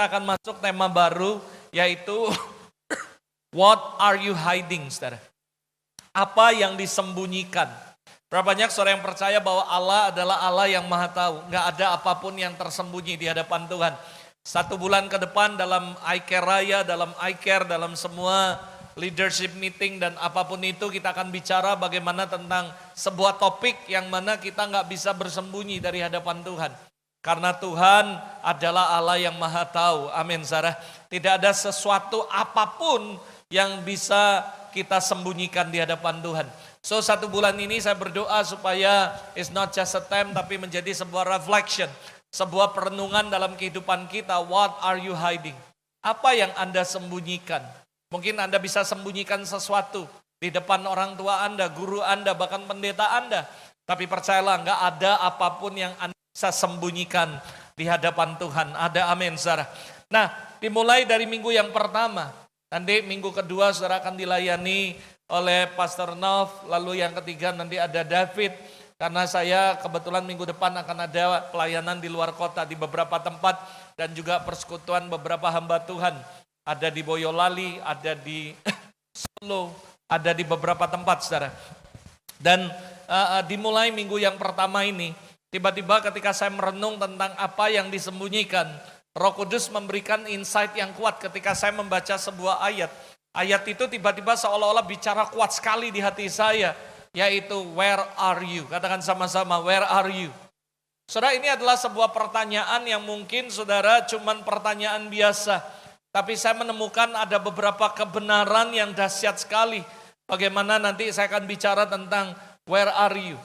kita akan masuk tema baru, yaitu What are you hiding, saudara? Apa yang disembunyikan? Berapa banyak saudara yang percaya bahwa Allah adalah Allah yang maha tahu. Nggak ada apapun yang tersembunyi di hadapan Tuhan. 1 bulan ke depan dalam iCare Raya, dalam iCare, dalam semua leadership meeting dan apapun itu, kita akan bicara bagaimana tentang sebuah topik yang mana kita nggak bisa bersembunyi dari hadapan Tuhan. Karena Tuhan adalah Allah yang maha tahu. Amin, saudara. Tidak ada sesuatu apapun yang bisa kita sembunyikan di hadapan Tuhan. So 1 bulan ini saya berdoa supaya it's not just a time, tapi menjadi sebuah reflection, sebuah perenungan dalam kehidupan kita. What are you hiding? Apa yang Anda sembunyikan? Mungkin Anda bisa sembunyikan sesuatu di depan orang tua Anda, guru Anda, bahkan pendeta Anda. Tapi percayalah, enggak ada apapun yang Anda bisa sembunyikan di hadapan Tuhan. Ada, amin, saudara. Nah, dimulai dari minggu yang pertama. Nanti minggu kedua saudara akan dilayani oleh Pastor Nov. Lalu yang ketiga nanti ada David. Karena saya kebetulan minggu depan akan ada pelayanan di luar kota di beberapa tempat. Dan juga persekutuan beberapa hamba Tuhan. Ada di Boyolali, ada di Solo, ada di beberapa tempat, saudara. Dan dimulai minggu yang pertama ini, tiba-tiba ketika saya merenung tentang apa yang disembunyikan, Roh Kudus memberikan insight yang kuat ketika saya membaca sebuah ayat. Ayat itu tiba-tiba seolah-olah bicara kuat sekali di hati saya, yaitu where are you? Katakan sama-sama, where are you? Saudara, ini adalah sebuah pertanyaan yang mungkin saudara cuman pertanyaan biasa. Tapi saya menemukan ada beberapa kebenaran yang dahsyat sekali. Bagaimana nanti saya akan bicara tentang where are you?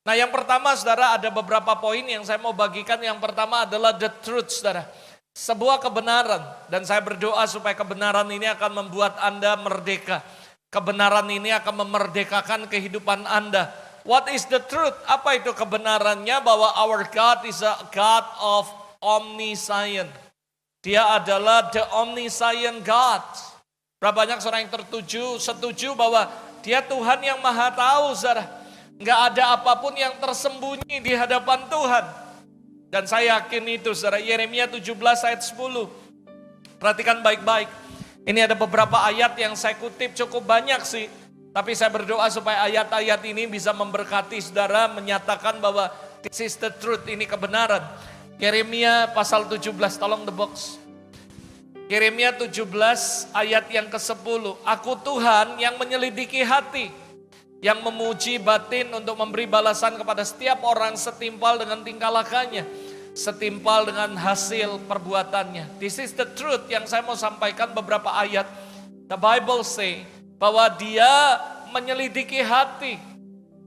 Nah, yang pertama saudara, ada beberapa poin yang saya mau bagikan. Yang pertama adalah the truth, saudara. Sebuah kebenaran, dan saya berdoa supaya kebenaran ini akan membuat Anda merdeka. Kebenaran ini akan memerdekakan kehidupan Anda. What is the truth? Apa itu kebenarannya? Bahwa our God is a God of omniscient. Dia adalah the omniscient God. Berapa banyak orang yang setuju bahwa Dia Tuhan yang maha tahu, saudara. Nggak ada apapun yang tersembunyi di hadapan Tuhan. Dan saya yakin itu, saudara. Yeremia 17 ayat 10. Perhatikan baik-baik. Ini ada beberapa ayat yang saya kutip, cukup banyak sih. Tapi saya berdoa supaya ayat-ayat ini bisa memberkati saudara, menyatakan bahwa this is the truth, ini kebenaran. Yeremia pasal 17, tolong the box. Yeremia 17 ayat yang ke-10. Aku Tuhan yang menyelidiki hati, yang memuji batin untuk memberi balasan kepada setiap orang setimpal dengan tingkah lakunya, setimpal dengan hasil perbuatannya. This is the truth yang saya mau sampaikan beberapa ayat. The Bible say bahwa Dia menyelidiki hati.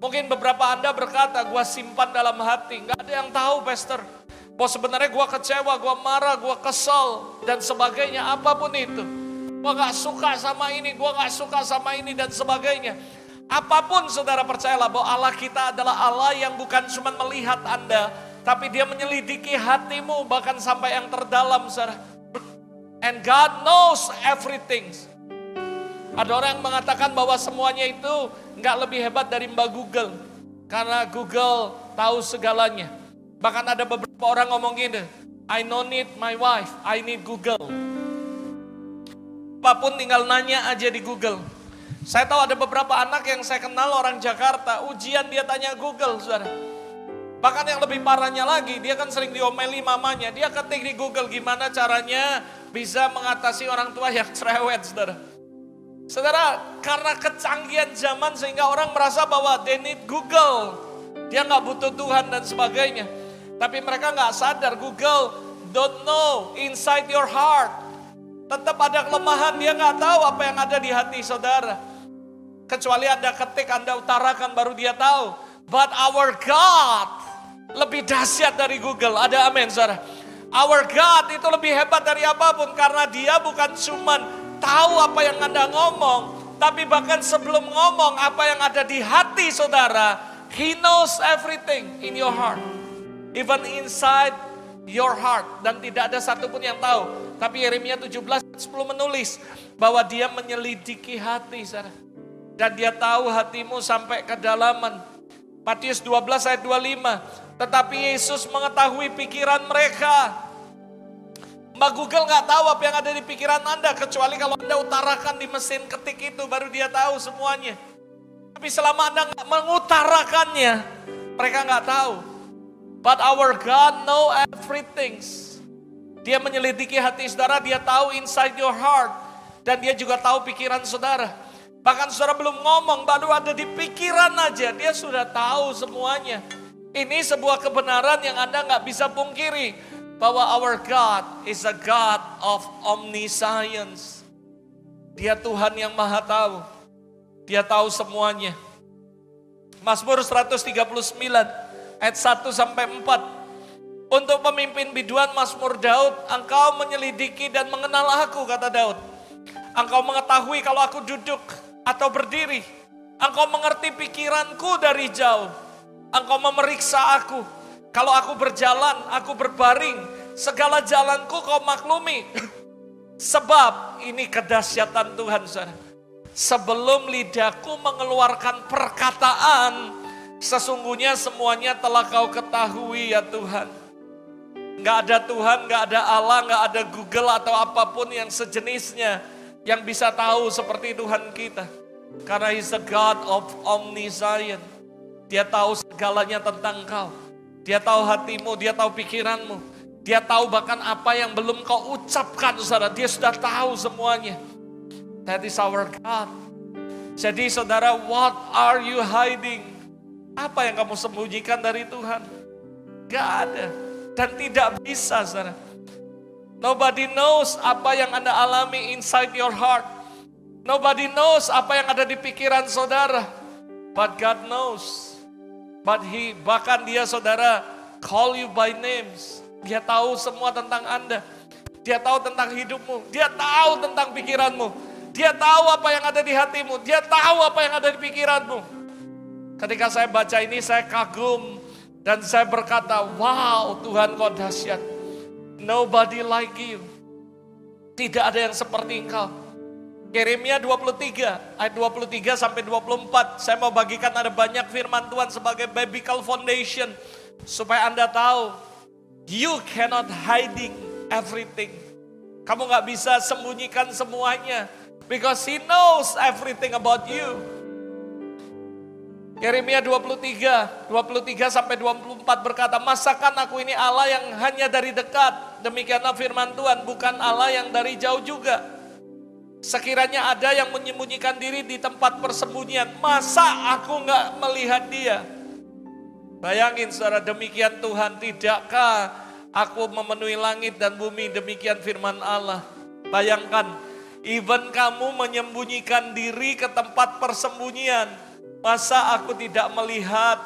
Mungkin beberapa Anda berkata, gua simpan dalam hati. Gak ada yang tahu, pastor. Bahwa sebenarnya gua kecewa, gua marah, gua kesal, dan sebagainya, apapun itu. Gua gak suka sama ini, gua gak suka sama ini, dan sebagainya. Apapun saudara, percayalah bahwa Allah kita adalah Allah yang bukan cuma melihat Anda, tapi Dia menyelidiki hatimu bahkan sampai yang terdalam, saudara. And God knows everything. Ada orang yang mengatakan bahwa semuanya itu nggak lebih hebat dari Mbak Google, karena Google tahu segalanya. Bahkan ada beberapa orang ngomong gini, I don't need my wife, I need Google. Apapun tinggal nanya aja di Google. Saya tahu ada beberapa anak yang saya kenal orang Jakarta, ujian dia tanya Google, saudara. Bahkan yang lebih parahnya lagi, dia kan sering diomeli mamanya. Dia ketik di Google gimana caranya bisa mengatasi orang tua yang cerewet, saudara. Saudara, karena kecanggihan zaman sehingga orang merasa bahwa they need Google. Dia gak butuh Tuhan dan sebagainya. Tapi mereka gak sadar, Google don't know inside your heart. Tetap ada kelemahan, dia gak tahu apa yang ada di hati saudara. Kecuali Anda ketik, Anda utarakan, baru dia tahu. But our God lebih dahsyat dari Google. Ada amin, saudara. Our God itu lebih hebat dari apapun. Karena Dia bukan cuman tahu apa yang Anda ngomong, tapi bahkan sebelum ngomong apa yang ada di hati saudara, He knows everything in your heart. Even inside your heart. Dan tidak ada satupun yang tahu. Tapi Yeremia 17 ayat 10 menulis bahwa Dia menyelidiki hati, saudara. Dan Dia tahu hatimu sampai kedalaman. Matius 12 ayat 25. Tetapi Yesus mengetahui pikiran mereka. Mbak Google nggak tahu apa yang ada di pikiran Anda, kecuali kalau Anda utarakan di mesin ketik itu, baru dia tahu semuanya. Tapi selama Anda nggak mengutarakannya, mereka nggak tahu. But our God know everything. Dia menyelidiki hati saudara, dia tahu inside your heart. Dan dia juga tahu pikiran saudara. Bahkan saudara belum ngomong, baru ada di pikiran aja, dia sudah tahu semuanya. Ini sebuah kebenaran yang Anda nggak bisa pungkiri. Bahwa our God is a God of omniscience. Dia Tuhan yang maha tahu. Dia tahu semuanya. Mazmur 139 ayat 1 sampai 4. Untuk pemimpin biduan Mazmur Daud, engkau menyelidiki dan mengenal aku, kata Daud. Engkau mengetahui kalau aku duduk atau berdiri. Engkau mengerti pikiranku dari jauh. Engkau memeriksa aku. Kalau aku berjalan, aku berbaring. Segala jalanku kau maklumi. Sebab ini kedahsyatan Tuhan, saudara. Sebelum lidahku mengeluarkan perkataan, sesungguhnya semuanya telah kau ketahui ya Tuhan. Nggak ada Tuhan, nggak ada Allah, nggak ada Google atau apapun yang sejenisnya yang bisa tahu seperti Tuhan kita. Karena He's the God of omniscience. Dia tahu segalanya tentang kau. Dia tahu hatimu, dia tahu pikiranmu. Dia tahu bahkan apa yang belum kau ucapkan, saudara. Dia sudah tahu semuanya. That is our God. Jadi saudara, what are you hiding? Apa yang kamu sembunyikan dari Tuhan? Gak ada. Dan tidak bisa, saudara. Nobody knows apa yang Anda alami inside your heart. Nobody knows apa yang ada di pikiran saudara. But God knows. Bahkan dia saudara call you by names. Dia tahu semua tentang Anda. Dia tahu tentang hidupmu. Dia tahu tentang pikiranmu. Dia tahu apa yang ada di hatimu. Dia tahu apa yang ada di pikiranmu. Ketika saya baca ini saya kagum. Dan saya berkata, wow Tuhan kau dahsyat. Nobody like you. Tidak ada yang seperti engkau. Yeremia 23, ayat 23 sampai 24. Saya mau bagikan ada banyak firman Tuhan sebagai biblical foundation. Supaya Anda tahu, you cannot hiding everything. Kamu gak bisa sembunyikan semuanya. Because He knows everything about you. Yeremia 23 sampai 24 berkata, masakan aku ini Allah yang hanya dari dekat. Demikianlah firman Tuhan, bukan Allah yang dari jauh juga. Sekiranya ada yang menyembunyikan diri di tempat persembunyian, masa aku gak melihat dia? Bayangin saudara, demikian Tuhan, tidakkah aku memenuhi langit dan bumi, demikian firman Allah. Bayangkan, even kamu menyembunyikan diri ke tempat persembunyian, masa aku tidak melihat?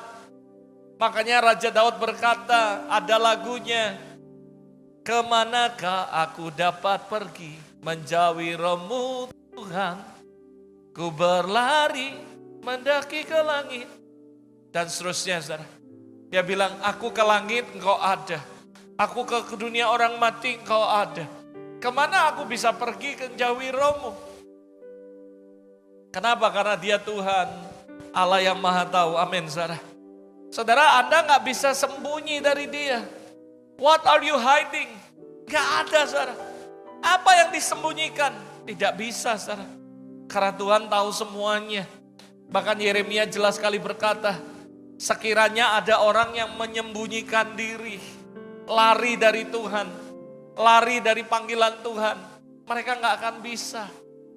Makanya Raja Daud berkata, ada lagunya, kemanakah aku dapat pergi menjauhi rohmu Tuhan? Ku berlari mendaki ke langit. Dan seterusnya saudara. Dia bilang, aku ke langit engkau ada. Aku ke dunia orang mati engkau ada. Kemana aku bisa pergi ke menjauhi rohmu? Kenapa? Karena dia Tuhan. Allah yang maha tahu, amin saudara. Saudara, Anda gak bisa sembunyi dari dia. What are you hiding? Gak ada saudara. Apa yang disembunyikan? Tidak bisa saudara. Karena Tuhan tahu semuanya. Bahkan Yeremia jelas sekali berkata, sekiranya ada orang yang menyembunyikan diri, lari dari Tuhan, lari dari panggilan Tuhan, mereka gak akan bisa.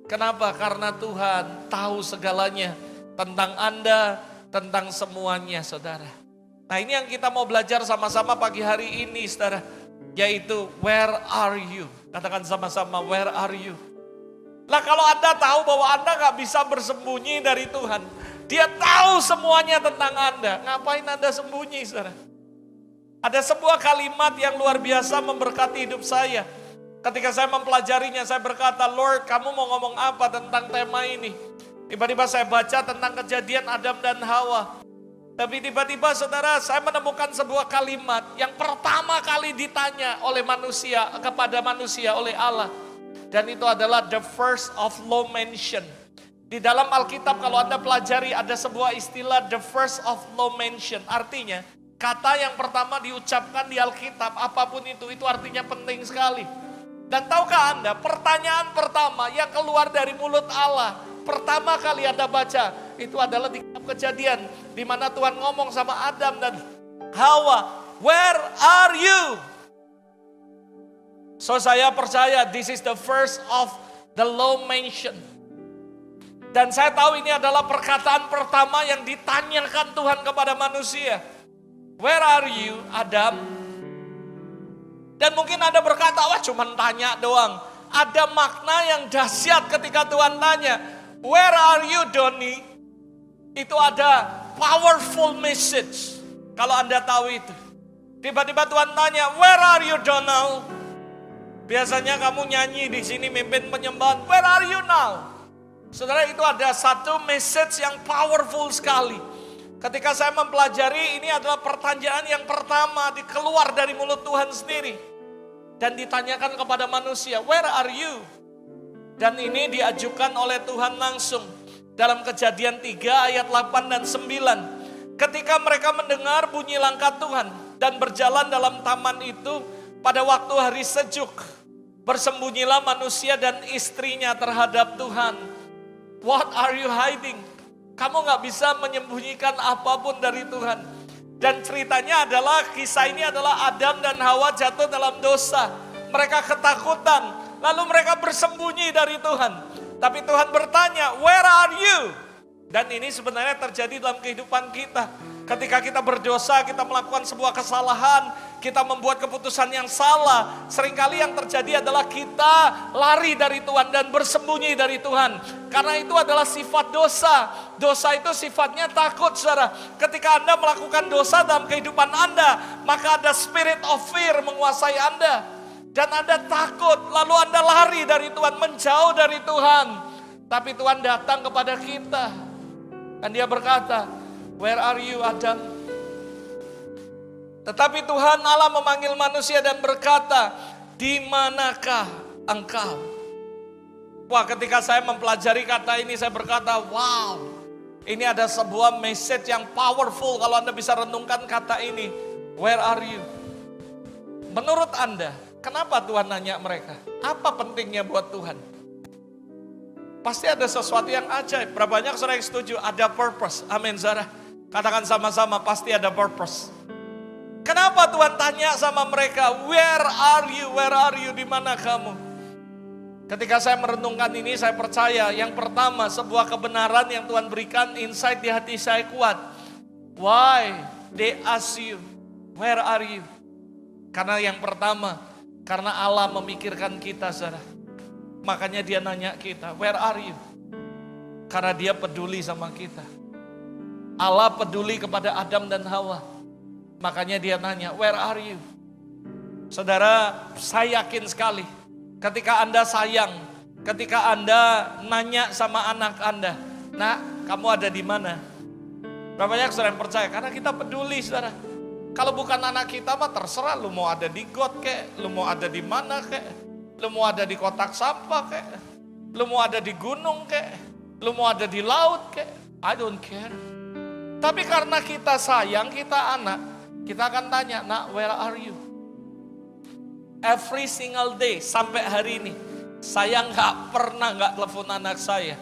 Kenapa? Karena Tuhan tahu segalanya. Tentang Anda, tentang semuanya saudara. Nah ini yang kita mau belajar sama-sama pagi hari ini saudara. Yaitu where are you? Katakan sama-sama where are you? Nah kalau Anda tahu bahwa Anda gak bisa bersembunyi dari Tuhan. Dia tahu semuanya tentang Anda. Ngapain Anda sembunyi saudara? Ada sebuah kalimat yang luar biasa memberkati hidup saya. Ketika saya mempelajarinya saya berkata, Lord kamu mau ngomong apa tentang tema ini? Tiba-tiba saya baca tentang kejadian Adam dan Hawa. Tapi tiba-tiba saudara saya menemukan sebuah kalimat yang pertama kali ditanya oleh manusia kepada manusia oleh Allah. Dan itu adalah the first of low mention. Di dalam Alkitab kalau Anda pelajari ada sebuah istilah the first of low mention. Artinya kata yang pertama diucapkan di Alkitab apapun itu artinya penting sekali. Dan tahukah Anda, pertanyaan pertama yang keluar dari mulut Allah, pertama kali Anda baca, itu adalah di kitab Kejadian, di mana Tuhan ngomong sama Adam dan Hawa, "Where are you?" So saya percaya this is the first of the law mention. Dan saya tahu ini adalah perkataan pertama yang ditanyakan Tuhan kepada manusia. Where are you, Adam? Dan mungkin Anda berkata, wah cuma tanya doang. Ada makna yang dahsyat ketika Tuhan tanya, where are you, Doni? Itu ada powerful message. Kalau Anda tahu itu. Tiba-tiba Tuhan tanya, where are you, Donald? Biasanya kamu nyanyi di sini mimpin penyembahan, where are you now? Saudara, itu ada satu message yang powerful sekali. Ketika saya mempelajari, ini adalah pertanyaan yang pertama keluar dari mulut Tuhan sendiri. Dan ditanyakan kepada manusia, where are you? Dan ini diajukan oleh Tuhan langsung. Dalam Kejadian 3 ayat 8 dan 9. Ketika mereka mendengar bunyi langkah Tuhan dan berjalan dalam taman itu pada waktu hari sejuk, bersembunyilah manusia dan istrinya terhadap Tuhan. What are you hiding? Kamu gak bisa menyembunyikan apapun dari Tuhan. Dan ceritanya adalah, kisah ini adalah Adam dan Hawa jatuh dalam dosa. Mereka ketakutan, lalu mereka bersembunyi dari Tuhan. Tapi Tuhan bertanya, where are you? Dan ini sebenarnya terjadi dalam kehidupan kita. Ketika kita berdosa, kita melakukan sebuah kesalahan, kita membuat keputusan yang salah. Seringkali yang terjadi adalah kita lari dari Tuhan dan bersembunyi dari Tuhan. Karena itu adalah sifat dosa. Dosa itu sifatnya takut, saudara. Ketika Anda melakukan dosa dalam kehidupan Anda, maka ada spirit of fear menguasai Anda. Dan Anda takut, lalu Anda lari dari Tuhan, menjauh dari Tuhan. Tapi Tuhan datang kepada kita. Dan dia berkata, where are you, Adam? Tetapi Tuhan Allah memanggil manusia dan berkata, di manakah engkau? Wah, ketika saya mempelajari kata ini, saya berkata, wow, ini ada sebuah message yang powerful kalau Anda bisa renungkan kata ini. Where are you? Menurut Anda, kenapa Tuhan nanya mereka? Apa pentingnya buat Tuhan? Pasti ada sesuatu yang ajaib. Berapa banyak saudara yang setuju? Ada purpose. Amin, saudara. Katakan sama-sama, pasti ada purpose. Kenapa Tuhan tanya sama mereka, where are you, where are you, di mana kamu? Ketika saya merenungkan ini, saya percaya yang pertama, sebuah kebenaran yang Tuhan berikan, insight di hati saya kuat. Why they ask you, where are you? Karena yang pertama, karena Allah memikirkan kita, saudara. Makanya dia nanya kita, where are you? Karena dia peduli sama kita. Allah peduli kepada Adam dan Hawa. Makanya dia nanya, where are you? Saudara, saya yakin sekali. Ketika Anda sayang, ketika Anda nanya sama anak Anda, nak, kamu ada di mana? Berapa banyak saudara yang percaya? Karena kita peduli, saudara. Kalau bukan anak kita mah terserah, lu mau ada di got kek, lu mau ada di mana kek. Lu mau ada di kotak sampah kek, lu mau ada di gunung kek, lu mau ada di laut kek, I don't care. Tapi karena kita sayang, kita anak, kita akan tanya, nak, where are you? Every single day sampai hari ini, saya nggak pernah nggak telepon anak saya.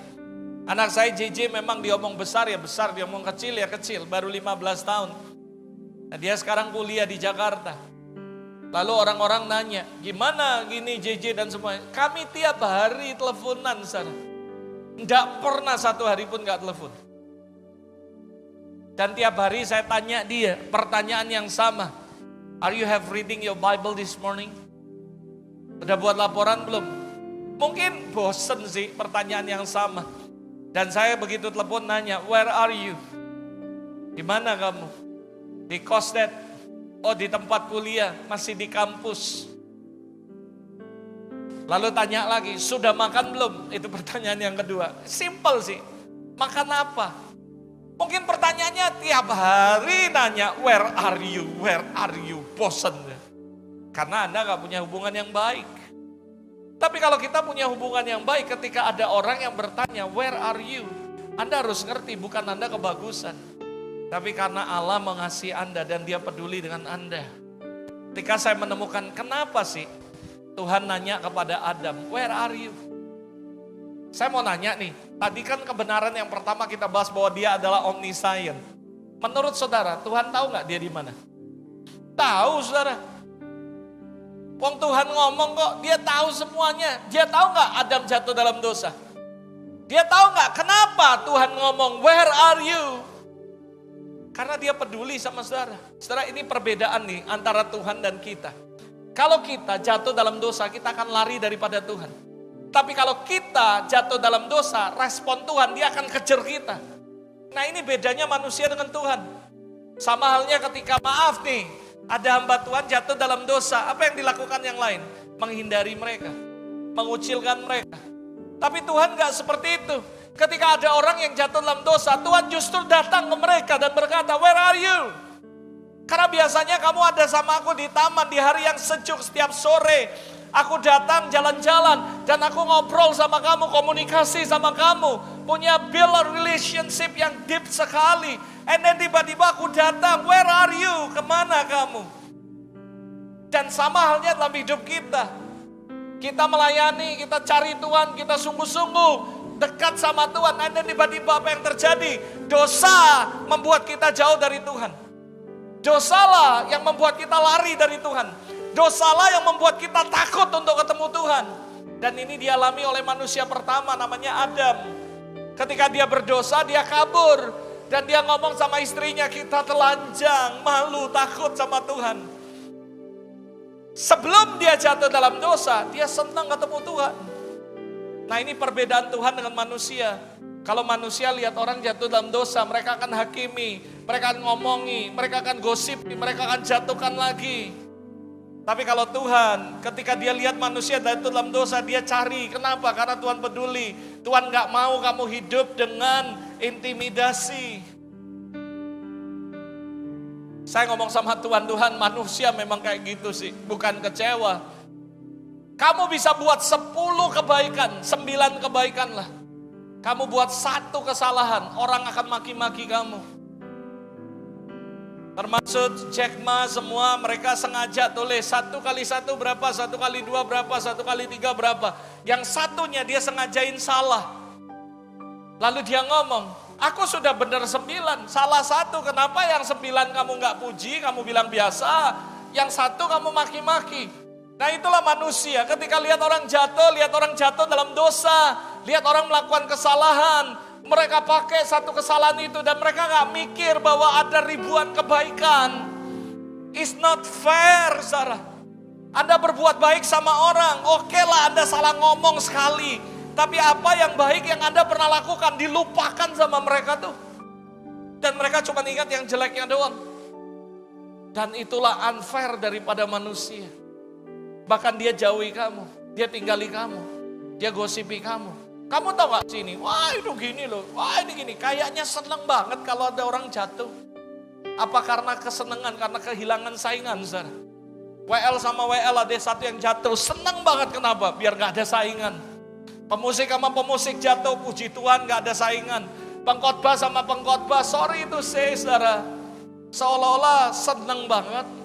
Anak saya JJ memang diomong besar ya besar, diomong kecil ya kecil, baru 15 tahun. Nah, dia sekarang kuliah di Jakarta. Lalu orang-orang nanya, gimana gini JJ dan semuanya. Kami tiap hari teleponan sana. Nggak pernah satu hari pun nggak telepon. Dan tiap hari saya tanya dia pertanyaan yang sama. Are you have reading your Bible this morning? Udah buat laporan belum? Mungkin bosen sih pertanyaan yang sama. Dan saya begitu telepon nanya, where are you? Di mana kamu? Di Kosdet. Oh, di tempat kuliah, masih di kampus. Lalu tanya lagi, sudah makan belum? Itu pertanyaan yang kedua. Simple sih, makan apa? Mungkin pertanyaannya tiap hari nanya, where are you, where are you? Bosen. Karena Anda gak punya hubungan yang baik. Tapi kalau kita punya hubungan yang baik, ketika ada orang yang bertanya, where are you? Anda harus ngerti, bukan Anda kebagusan. Tapi karena Allah mengasihi Anda dan dia peduli dengan Anda. Ketika saya menemukan kenapa sih Tuhan nanya kepada Adam, where are you? Saya mau nanya nih, tadi kan kebenaran yang pertama kita bahas bahwa dia adalah omniscient. Menurut saudara, Tuhan tahu nggak dia di mana? Tahu saudara. Wong Tuhan ngomong kok, dia tahu semuanya. Dia tahu nggak Adam jatuh dalam dosa? Dia tahu nggak kenapa Tuhan ngomong, where are you? Karena dia peduli sama saudara. Saudara, ini perbedaan nih antara Tuhan dan kita. Kalau kita jatuh dalam dosa, kita akan lari daripada Tuhan. Tapi kalau kita jatuh dalam dosa, respon Tuhan, dia akan kejar kita. Nah, ini bedanya manusia dengan Tuhan. Sama halnya ketika maaf nih, ada hamba Tuhan jatuh dalam dosa. Apa yang dilakukan yang lain? Menghindari mereka, mengucilkan mereka. Tapi Tuhan gak seperti itu. Ketika ada orang yang jatuh dalam dosa, Tuhan justru datang ke mereka dan berkata, where are you? Karena biasanya kamu ada sama aku di taman di hari yang sejuk setiap sore. Aku datang jalan-jalan dan aku ngobrol sama kamu, komunikasi sama kamu. Punya build a relationship yang deep sekali. And then tiba-tiba aku datang, where are you? Kemana kamu? Dan sama halnya dalam hidup kita. Kita melayani, kita cari Tuhan, kita sungguh-sungguh dekat sama Tuhan. And then tiba-tiba apa yang terjadi? Dosa membuat kita jauh dari Tuhan. Dosalah yang membuat kita lari dari Tuhan. Dosalah yang membuat kita takut untuk ketemu Tuhan. Dan ini dialami oleh manusia pertama namanya Adam. Ketika dia berdosa, dia kabur. Dan dia ngomong sama istrinya, kita telanjang, malu, takut sama Tuhan. Sebelum dia jatuh dalam dosa, dia senang ketemu Tuhan. Nah, ini perbedaan Tuhan dengan manusia. Kalau manusia lihat orang jatuh dalam dosa, mereka akan hakimi, mereka akan ngomongi, mereka akan gosipi, mereka akan jatuhkan lagi. Tapi kalau Tuhan, ketika dia lihat manusia jatuh dalam dosa, dia cari. Kenapa? Karena Tuhan peduli. Tuhan gak mau kamu hidup dengan intimidasi. Saya ngomong sama Tuhan, Tuhan manusia memang kayak gitu sih, bukan kecewa. Kamu bisa buat 10 kebaikan, 9 kebaikan lah. Kamu buat 1 kesalahan, orang akan maki-maki kamu. Termasuk Jack Ma semua mereka sengaja tulis 1 kali 1 berapa, 1 kali 2 berapa, 1 kali 3 berapa. Yang satunya dia sengajain salah. Lalu dia ngomong, aku sudah benar 9, salah 1, kenapa yang 9 kamu gak puji, kamu bilang biasa, yang 1 kamu maki-maki. Nah itulah manusia, ketika lihat orang jatuh dalam dosa, lihat orang melakukan kesalahan, mereka pakai 1 kesalahan itu dan mereka gak mikir bahwa ada ribuan kebaikan. It's not fair, saudara. Anda berbuat baik sama orang, oke lah Anda salah ngomong sekali. Tapi apa yang baik yang Anda pernah lakukan dilupakan sama mereka tuh. Dan mereka cuma ingat yang jeleknya doang. Dan itulah unfair daripada manusia. Bahkan dia jauhi kamu, dia tinggali kamu, dia gosipi kamu. Kamu tahu gak sini, wah itu gini loh, wah ini gini. Kayaknya seneng banget kalau ada orang jatuh. Apa karena kesenangan, karena kehilangan saingan, saudara? WL sama WL ada satu yang jatuh, seneng banget kenapa? Biar gak ada saingan. Pemusik sama pemusik jatuh, puji Tuhan gak ada saingan. Pengkhotbah sama pengkhotbah, sorry itu saudara. Seolah-olah seneng banget.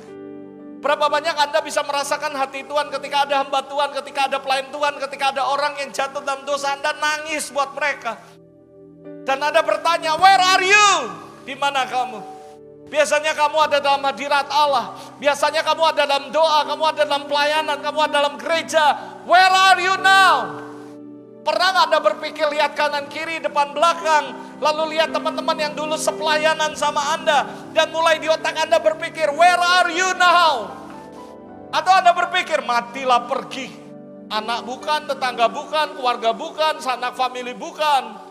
Berapa banyak Anda bisa merasakan hati Tuhan ketika ada hamba Tuhan, ketika ada pelayan Tuhan, ketika ada orang yang jatuh dalam dosa, Anda nangis buat mereka. Dan Anda bertanya, where are you? Di mana kamu? Biasanya kamu ada dalam hadirat Allah. Biasanya kamu ada dalam doa, kamu ada dalam pelayanan, kamu ada dalam gereja. Where are you now? Pernah gak Anda berpikir lihat kanan kiri, depan belakang, lalu lihat teman-teman yang dulu sepelayanan sama Anda, dan mulai di otak Anda berpikir, where are you now? Atau Anda berpikir, matilah pergi. Anak bukan, tetangga bukan, keluarga bukan, sanak famili bukan.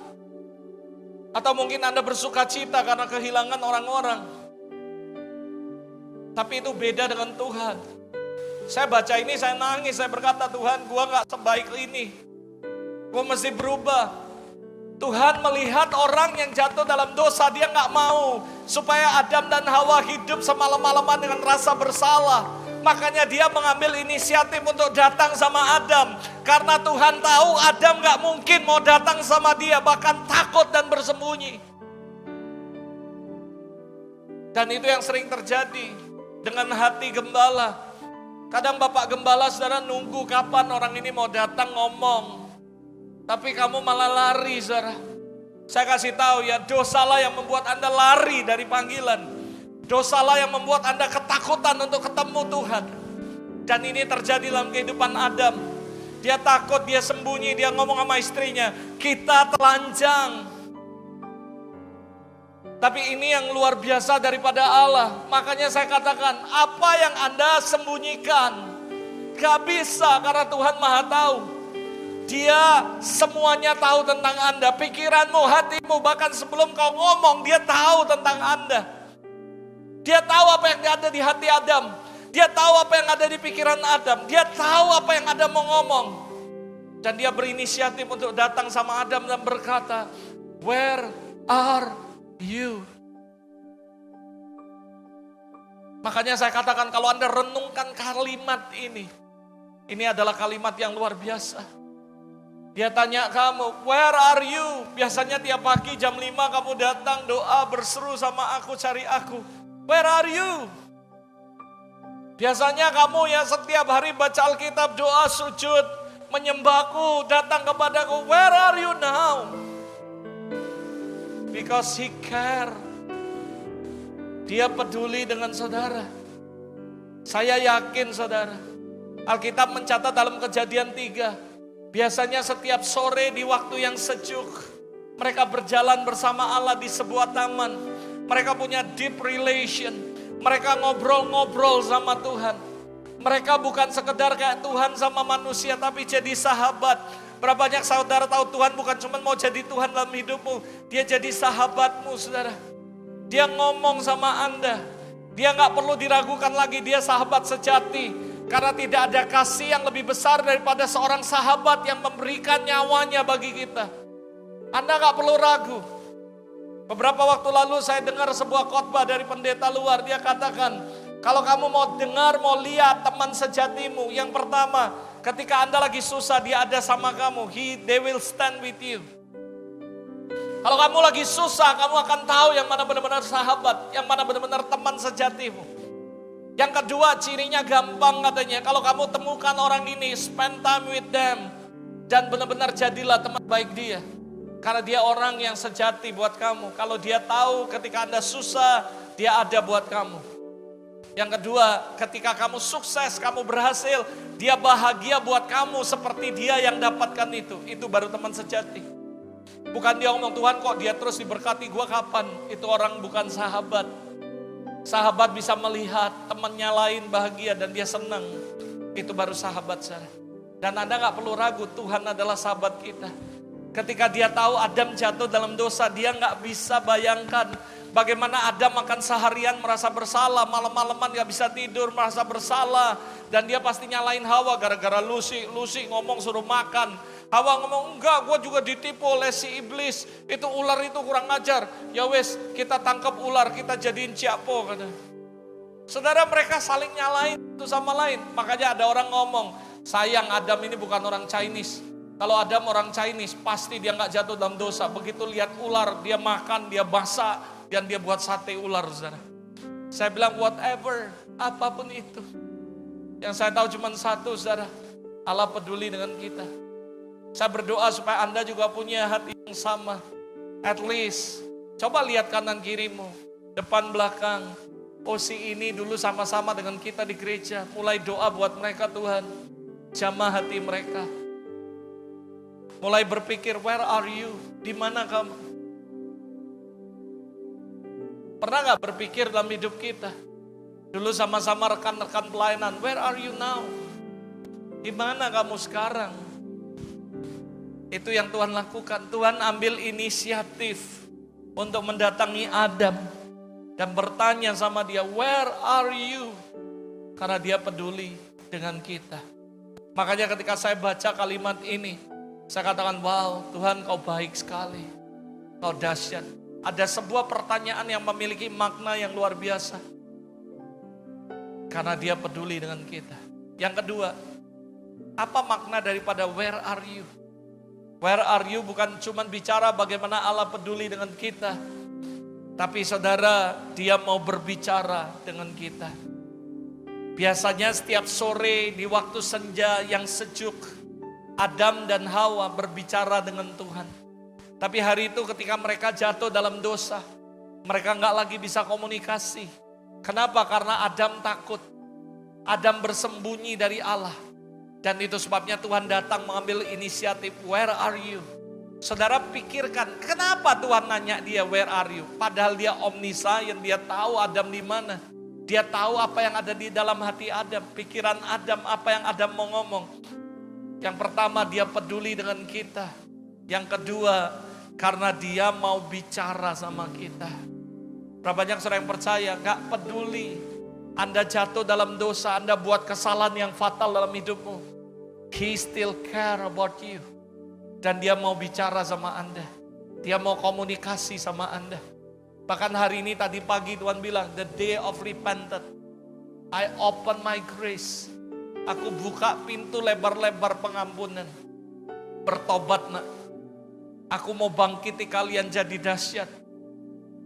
Atau mungkin Anda bersuka cita karena kehilangan orang-orang. Tapi itu beda dengan Tuhan. Saya baca ini, saya nangis, saya berkata, Tuhan gua gak sebaik ini. Gue mesti berubah. Tuhan melihat orang yang jatuh dalam dosa, dia gak mau supaya Adam dan Hawa hidup semalam-malaman dengan rasa bersalah. Makanya dia mengambil inisiatif untuk datang sama Adam. Karena Tuhan tahu Adam gak mungkin mau datang sama dia, bahkan takut dan bersembunyi. Dan itu yang sering terjadi dengan hati gembala. Kadang Bapak Gembala, saudara, nunggu kapan orang ini mau datang ngomong. Tapi kamu malah lari, saudara. Saya kasih tahu ya, dosalah yang membuat Anda lari dari panggilan. Dosalah yang membuat Anda ketakutan untuk ketemu Tuhan. Dan ini terjadi dalam kehidupan Adam. Dia takut, dia sembunyi, dia ngomong sama istrinya, kita telanjang. Tapi ini yang luar biasa daripada Allah. Makanya saya katakan, apa yang Anda sembunyikan, gak bisa karena Tuhan Maha Tahu. Dia semuanya tahu tentang Anda, pikiranmu, hatimu, bahkan sebelum kau ngomong, dia tahu tentang Anda. Dia tahu apa yang ada di hati Adam. Dia tahu apa yang ada di pikiran Adam. Dia tahu apa yang Adam mau ngomong. Dan dia berinisiatif untuk datang sama Adam dan berkata, where are you? Makanya saya katakan kalau Anda renungkan kalimat ini adalah kalimat yang luar biasa. Dia tanya kamu, where are you? Biasanya tiap pagi jam 5 kamu datang doa berseru sama aku, cari aku. Where are you? Biasanya kamu yang setiap hari baca Alkitab, doa, sujud, menyembahku, datang kepadaku. Where are you now? Because he care. Dia peduli dengan saudara. Saya yakin saudara, Alkitab mencatat dalam Kejadian 3, biasanya setiap sore di waktu yang sejuk, mereka berjalan bersama Allah di sebuah taman. Mereka punya deep relation. Mereka ngobrol-ngobrol sama Tuhan. Mereka bukan sekedar kayak Tuhan sama manusia, tapi jadi sahabat. Berapa banyak saudara tahu Tuhan bukan cuma mau jadi Tuhan dalam hidupmu, dia jadi sahabatmu saudara. Dia ngomong sama Anda. Dia gak perlu diragukan lagi, dia sahabat sejati. Karena tidak ada kasih yang lebih besar daripada seorang sahabat yang memberikan nyawanya bagi kita. Anda gak perlu ragu. Beberapa waktu lalu saya dengar sebuah khotbah dari pendeta luar. Dia katakan, kalau kamu mau dengar, mau lihat teman sejatimu, yang pertama, ketika Anda lagi susah, dia ada sama kamu. They will stand with you. Kalau kamu lagi susah, kamu akan tahu yang mana benar-benar sahabat, yang mana benar-benar teman sejatimu. Yang kedua, cirinya gampang katanya. Kalau kamu temukan orang ini, spend time with them. Dan benar-benar jadilah teman baik dia. Karena dia orang yang sejati buat kamu. Kalau dia tahu ketika Anda susah, dia ada buat kamu. Yang kedua, ketika kamu sukses, kamu berhasil, dia bahagia buat kamu seperti dia yang dapatkan itu. Itu baru teman sejati. Bukan dia ngomong, Tuhan kok dia terus diberkati, gua kapan? Itu orang bukan sahabat. Sahabat bisa melihat temannya lain bahagia dan dia senang. Itu baru sahabat saya. Dan Anda gak perlu ragu, Tuhan adalah sahabat kita. Ketika dia tahu Adam jatuh dalam dosa, dia gak bisa bayangkan bagaimana Adam akan seharian merasa bersalah, malam-malaman gak bisa tidur, merasa bersalah. Dan dia pasti nyalain Hawa gara-gara Lucy ngomong suruh makan. Hawa ngomong, enggak, gue juga ditipu oleh si iblis. Itu ular itu kurang ajar. Ya wes, kita tangkap ular, kita jadiin ciapo. Kata. Saudara, mereka saling nyalain satu sama lain. Makanya ada orang ngomong, sayang Adam ini bukan orang Chinese. Kalau Adam orang Chinese, pasti dia gak jatuh dalam dosa. Begitu lihat ular, dia makan, dia masak, dan dia buat sate ular, saudara. Saya bilang, whatever, apapun itu. Yang saya tahu cuma satu, saudara. Allah peduli dengan kita. Saya berdoa supaya Anda juga punya hati yang sama. At least, coba lihat kanan kirimu, depan belakang. Oh si ini dulu sama-sama dengan kita di gereja. Mulai doa buat mereka Tuhan. Jamah hati mereka. Mulai berpikir, where are you? Di mana kamu? Pernah gak berpikir dalam hidup kita? Dulu sama-sama rekan-rekan pelayanan, where are you now? Di mana kamu sekarang? Itu yang Tuhan lakukan. Tuhan ambil inisiatif untuk mendatangi Adam dan bertanya sama dia, where are you? Karena dia peduli dengan kita. Makanya ketika saya baca kalimat ini, saya katakan, wow, Tuhan kau baik sekali. Kau dahsyat. Ada sebuah pertanyaan yang memiliki makna yang luar biasa. Karena dia peduli dengan kita. Yang kedua, apa makna daripada where are you? Where are you bukan cuma bicara bagaimana Allah peduli dengan kita. Tapi saudara, dia mau berbicara dengan kita. Biasanya setiap sore di waktu senja yang sejuk, Adam dan Hawa berbicara dengan Tuhan. Tapi hari itu ketika mereka jatuh dalam dosa, mereka nggak lagi bisa komunikasi. Kenapa? Karena Adam takut. Adam bersembunyi dari Allah. Dan itu sebabnya Tuhan datang mengambil inisiatif, where are you? Saudara pikirkan, kenapa Tuhan nanya dia, where are you? Padahal dia omniscient, dia tahu Adam di mana. Dia tahu apa yang ada di dalam hati Adam, pikiran Adam, apa yang Adam mau ngomong. Yang pertama, dia peduli dengan kita. Yang kedua, karena dia mau bicara sama kita. Berapa banyak saudara yang percaya, gak peduli Anda jatuh dalam dosa, Anda buat kesalahan yang fatal dalam hidupmu. He still care about you. Dan dia mau bicara sama Anda. Dia mau komunikasi sama Anda. Bahkan hari ini tadi pagi Tuhan bilang, the day of repentance. I open my grace. Aku buka pintu lebar-lebar pengampunan. Bertobat nak. Aku mau bangkiti kalian jadi dahsyat.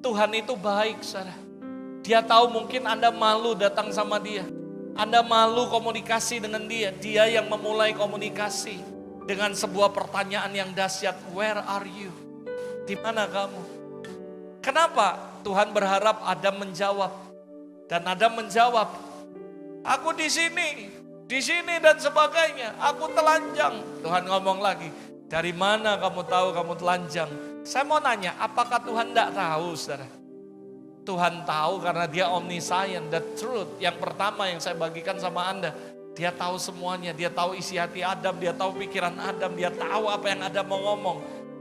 Tuhan itu baik, saudara. Dia tahu mungkin Anda malu datang sama dia. Anda malu komunikasi dengan dia. Dia yang memulai komunikasi dengan sebuah pertanyaan yang dahsyat. Where are you? Di mana kamu? Kenapa? Tuhan berharap Adam menjawab. Dan Adam menjawab, aku di sini dan sebagainya. Aku telanjang. Tuhan ngomong lagi, dari mana kamu tahu kamu telanjang? Saya mau nanya, apakah Tuhan tidak tahu, saudara? Tuhan tahu karena dia omniscient, the truth. Yang pertama yang saya bagikan sama Anda, dia tahu semuanya, dia tahu isi hati Adam, dia tahu pikiran Adam, dia tahu apa yang Adam mau ngomong.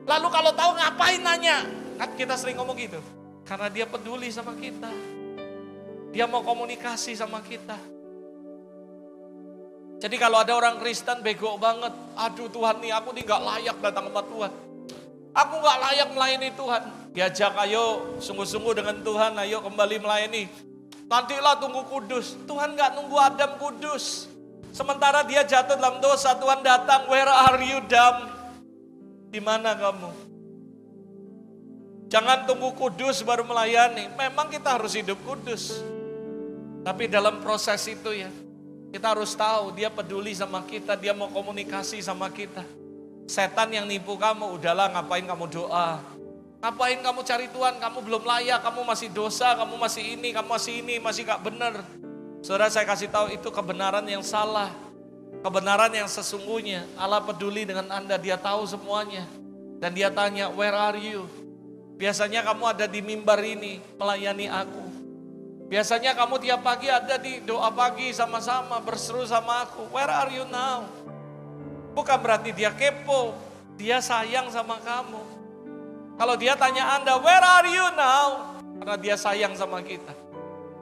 Lalu kalau tahu ngapain nanya? Kan kita sering ngomong gitu. Karena dia peduli sama kita. Dia mau komunikasi sama kita. Jadi kalau ada orang Kristen bego banget, aduh Tuhan nih aku nih gak layak datang ke Tuhan. Aku gak layak melayani Tuhan. Diajak ayo sungguh-sungguh dengan Tuhan, ayo kembali melayani. Nantilah tunggu kudus. Tuhan gak nunggu Adam kudus. Sementara dia jatuh dalam dosa, Tuhan datang, where are you Adam? Di mana kamu? Jangan tunggu kudus baru melayani. Memang kita harus hidup kudus. Tapi dalam proses itu ya, kita harus tahu dia peduli sama kita, dia mau komunikasi sama kita. Setan yang nipu kamu, udahlah ngapain kamu doa. Ngapain kamu cari Tuhan, kamu belum layak, kamu masih dosa, kamu masih ini, masih gak benar. Saudara saya kasih tahu itu kebenaran yang salah. Kebenaran yang sesungguhnya, Allah peduli dengan Anda, dia tahu semuanya. Dan dia tanya, where are you? Biasanya kamu ada di mimbar ini, melayani aku. Biasanya kamu tiap pagi ada di doa pagi sama-sama, berseru sama aku. Where are you now? Bukan berarti dia kepo, dia sayang sama kamu. Kalau dia tanya Anda, where are you now? Karena dia sayang sama kita.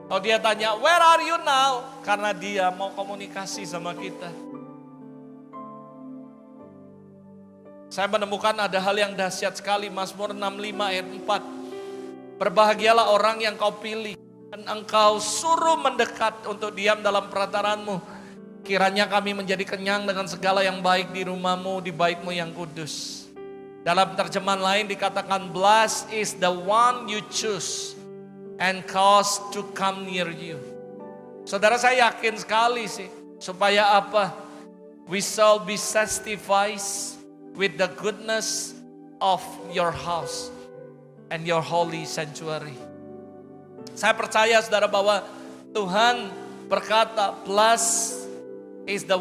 Kalau dia tanya, where are you now? Karena dia mau komunikasi sama kita. Saya menemukan ada hal yang dahsyat sekali, Mazmur 65 ayat 4. Berbahagialah orang yang kau pilih, dan engkau suruh mendekat untuk diam dalam perantaraanmu. Kiranya kami menjadi kenyang dengan segala yang baik di rumahmu, di baitmu yang kudus. Dalam terjemahan lain dikatakan, blessed is the one you choose and cause to come near you. Saudara saya yakin sekali sih, supaya apa? We shall be satisfied with the goodness of your house and your holy sanctuary. Saya percaya saudara bahwa Tuhan berkata, blessed is the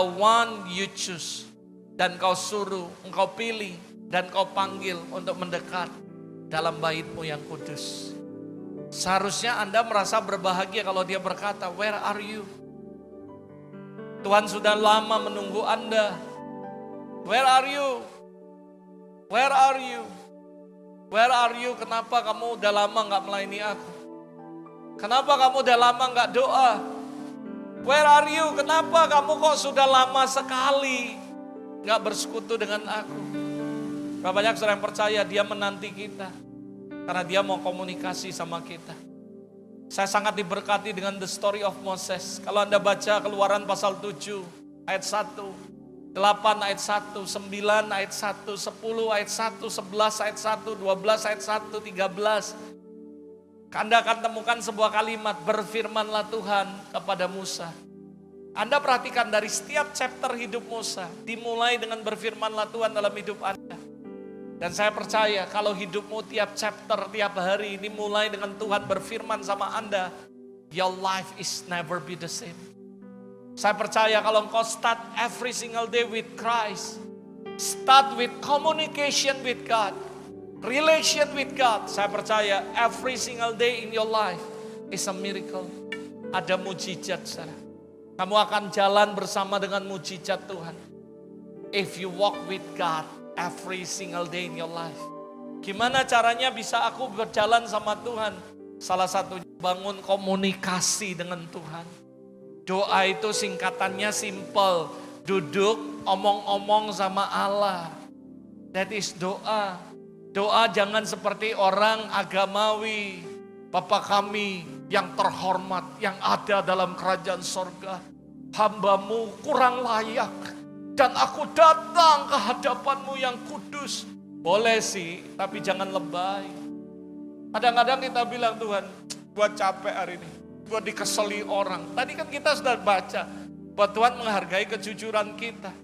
one you choose. Dan kau suruh, engkau pilih, dan kau panggil untuk mendekat dalam baitmu yang kudus. Seharusnya Anda merasa berbahagia kalau dia berkata, where are you? Tuhan sudah lama menunggu Anda. Where are you? Where are you? Where are you? Kenapa kamu udah lama gak melayani aku? Kenapa kamu udah lama gak doa? Where are you? Kenapa kamu kok sudah lama sekali gak bersekutu dengan aku? Berapa banyak orang yang percaya dia menanti kita karena dia mau komunikasi sama kita. Saya sangat diberkati dengan the story of Moses. Kalau Anda baca Keluaran pasal 7 ayat 1, 8 ayat 1, 9 ayat 1, 10 ayat 1, 11 ayat 1, 12 ayat 1, 13. Anda akan temukan sebuah kalimat, berfirmanlah Tuhan kepada Musa. Anda perhatikan dari setiap chapter hidup Musa, dimulai dengan berfirmanlah Tuhan dalam hidup Anda. Dan saya percaya kalau hidupmu tiap chapter, tiap hari dimulai dengan Tuhan berfirman sama Anda, your life is never be the same. Saya percaya kalau engkau start every single day with Christ, start with communication with God, relation with God. Saya percaya every single day in your life is a miracle. Ada mujizat, saudara. Kamu akan jalan bersama dengan mujizat Tuhan. If you walk with God every single day in your life. Gimana caranya bisa aku berjalan sama Tuhan? Salah satunya bangun komunikasi dengan Tuhan. Doa itu singkatannya simple. Duduk, omong-omong sama Allah. That is doa. Doa jangan seperti orang agamawi. Bapa kami yang terhormat, yang ada dalam kerajaan sorga. Hambamu kurang layak. Dan aku datang ke hadapanmu yang kudus. Boleh sih, tapi jangan lebay. Kadang-kadang kita bilang, Tuhan, gua capek hari ini. Gua dikeseli orang. Tadi kan kita sudah baca. Bahwa Tuhan menghargai kejujuran kita.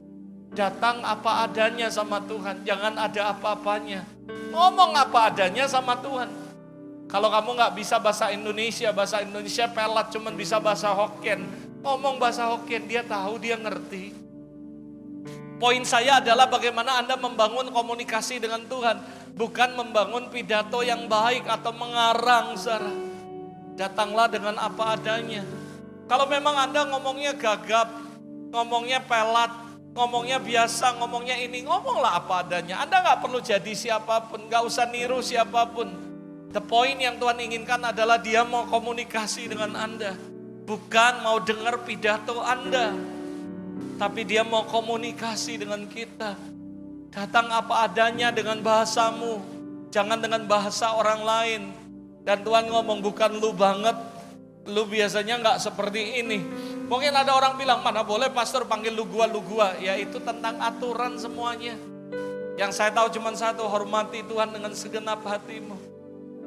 Datang apa adanya sama Tuhan. Jangan ada apa-apanya. Ngomong apa adanya sama Tuhan. Kalau kamu gak bisa bahasa Indonesia pelat, cuman bisa bahasa Hokkien. Ngomong bahasa Hokkien, dia tahu, dia ngerti. Poin saya adalah bagaimana Anda membangun komunikasi dengan Tuhan. Bukan membangun pidato yang baik atau mengarang, saudara. Datanglah dengan apa adanya. Kalau memang Anda ngomongnya gagap, ngomongnya pelat, ngomongnya biasa, ngomongnya ini, ngomonglah apa adanya. Anda gak perlu jadi siapapun, gak usah niru siapapun. The point yang Tuhan inginkan adalah dia mau komunikasi dengan Anda. Bukan mau dengar pidato Anda. Tapi dia mau komunikasi dengan kita. Datang apa adanya dengan bahasamu. Jangan dengan bahasa orang lain. Dan Tuhan ngomong bukan lu banget. Lu biasanya gak seperti ini. Mungkin ada orang bilang, mana boleh pastor panggil lu gua. Ya itu tentang aturan semuanya. Yang saya tahu cuma satu, hormati Tuhan dengan segenap hatimu.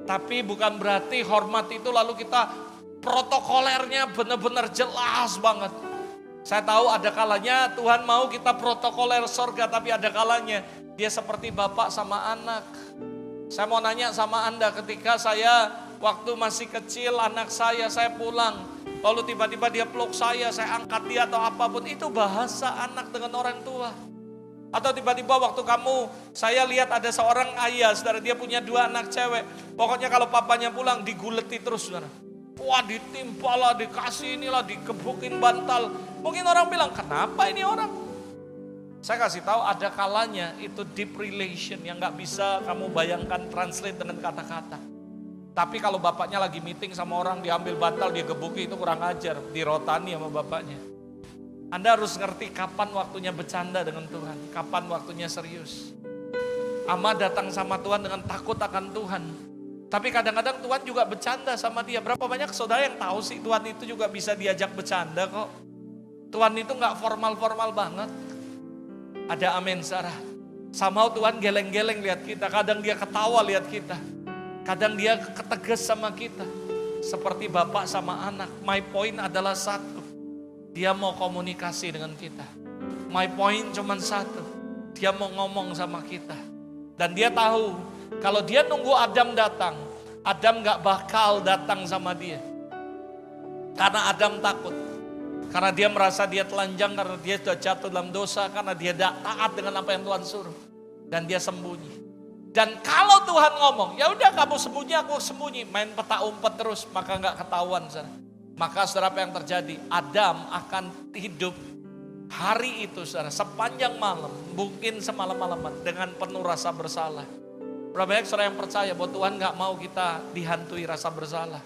Tapi bukan berarti hormat itu lalu kita protokolernya benar-benar jelas banget. Saya tahu ada kalanya Tuhan mau kita protokoler sorga, tapi ada kalanya dia seperti bapak sama anak. Saya mau nanya sama Anda, ketika saya waktu masih kecil anak saya pulang, lalu tiba-tiba dia peluk saya angkat dia atau apapun, itu bahasa anak dengan orang tua. Atau tiba-tiba waktu saya lihat ada seorang ayah, saudara, dia punya 2 anak cewek. Pokoknya kalau papanya pulang diguleti terus, saudara. Wah, ditimpa lah, dikasih inilah, dikebukin bantal. Mungkin orang bilang, kenapa ini orang? Saya kasih tahu ada kalanya itu deep relation yang gak bisa kamu bayangkan translate dengan kata-kata. Tapi kalau bapaknya lagi meeting sama orang, diambil bantal, dia gebuki, itu kurang ajar. Dirotani sama bapaknya. Anda harus ngerti kapan waktunya bercanda dengan Tuhan, kapan waktunya serius. Ama datang sama Tuhan dengan takut akan Tuhan. Tapi kadang-kadang Tuhan juga bercanda sama dia. Berapa banyak saudara yang tahu sih Tuhan itu juga bisa diajak bercanda kok. Tuhan itu gak formal-formal banget. Ada amin, Sarah. Somehow Tuhan geleng-geleng lihat kita. Kadang dia ketawa lihat kita. Kadang dia ketegas sama kita. Seperti bapak sama anak. My point adalah satu. Dia mau komunikasi dengan kita. My point cuma satu. Dia mau ngomong sama kita. Dan dia tahu kalau dia nunggu Adam datang, Adam gak bakal datang sama dia. Karena Adam takut. Karena dia merasa dia telanjang, karena dia sudah jatuh dalam dosa, karena dia tidak taat dengan apa yang Tuhan suruh. Dan dia sembunyi. Dan kalau Tuhan ngomong, ya udah kamu sembunyi, aku sembunyi. Main peta umpet terus, maka gak ketahuan. Maka saudara, apa yang terjadi? Adam akan hidup hari itu, saudara, sepanjang malam, mungkin semalam-malaman, dengan penuh rasa bersalah. Berapa banyak saudara yang percaya bahwa Tuhan gak mau kita dihantui rasa bersalah.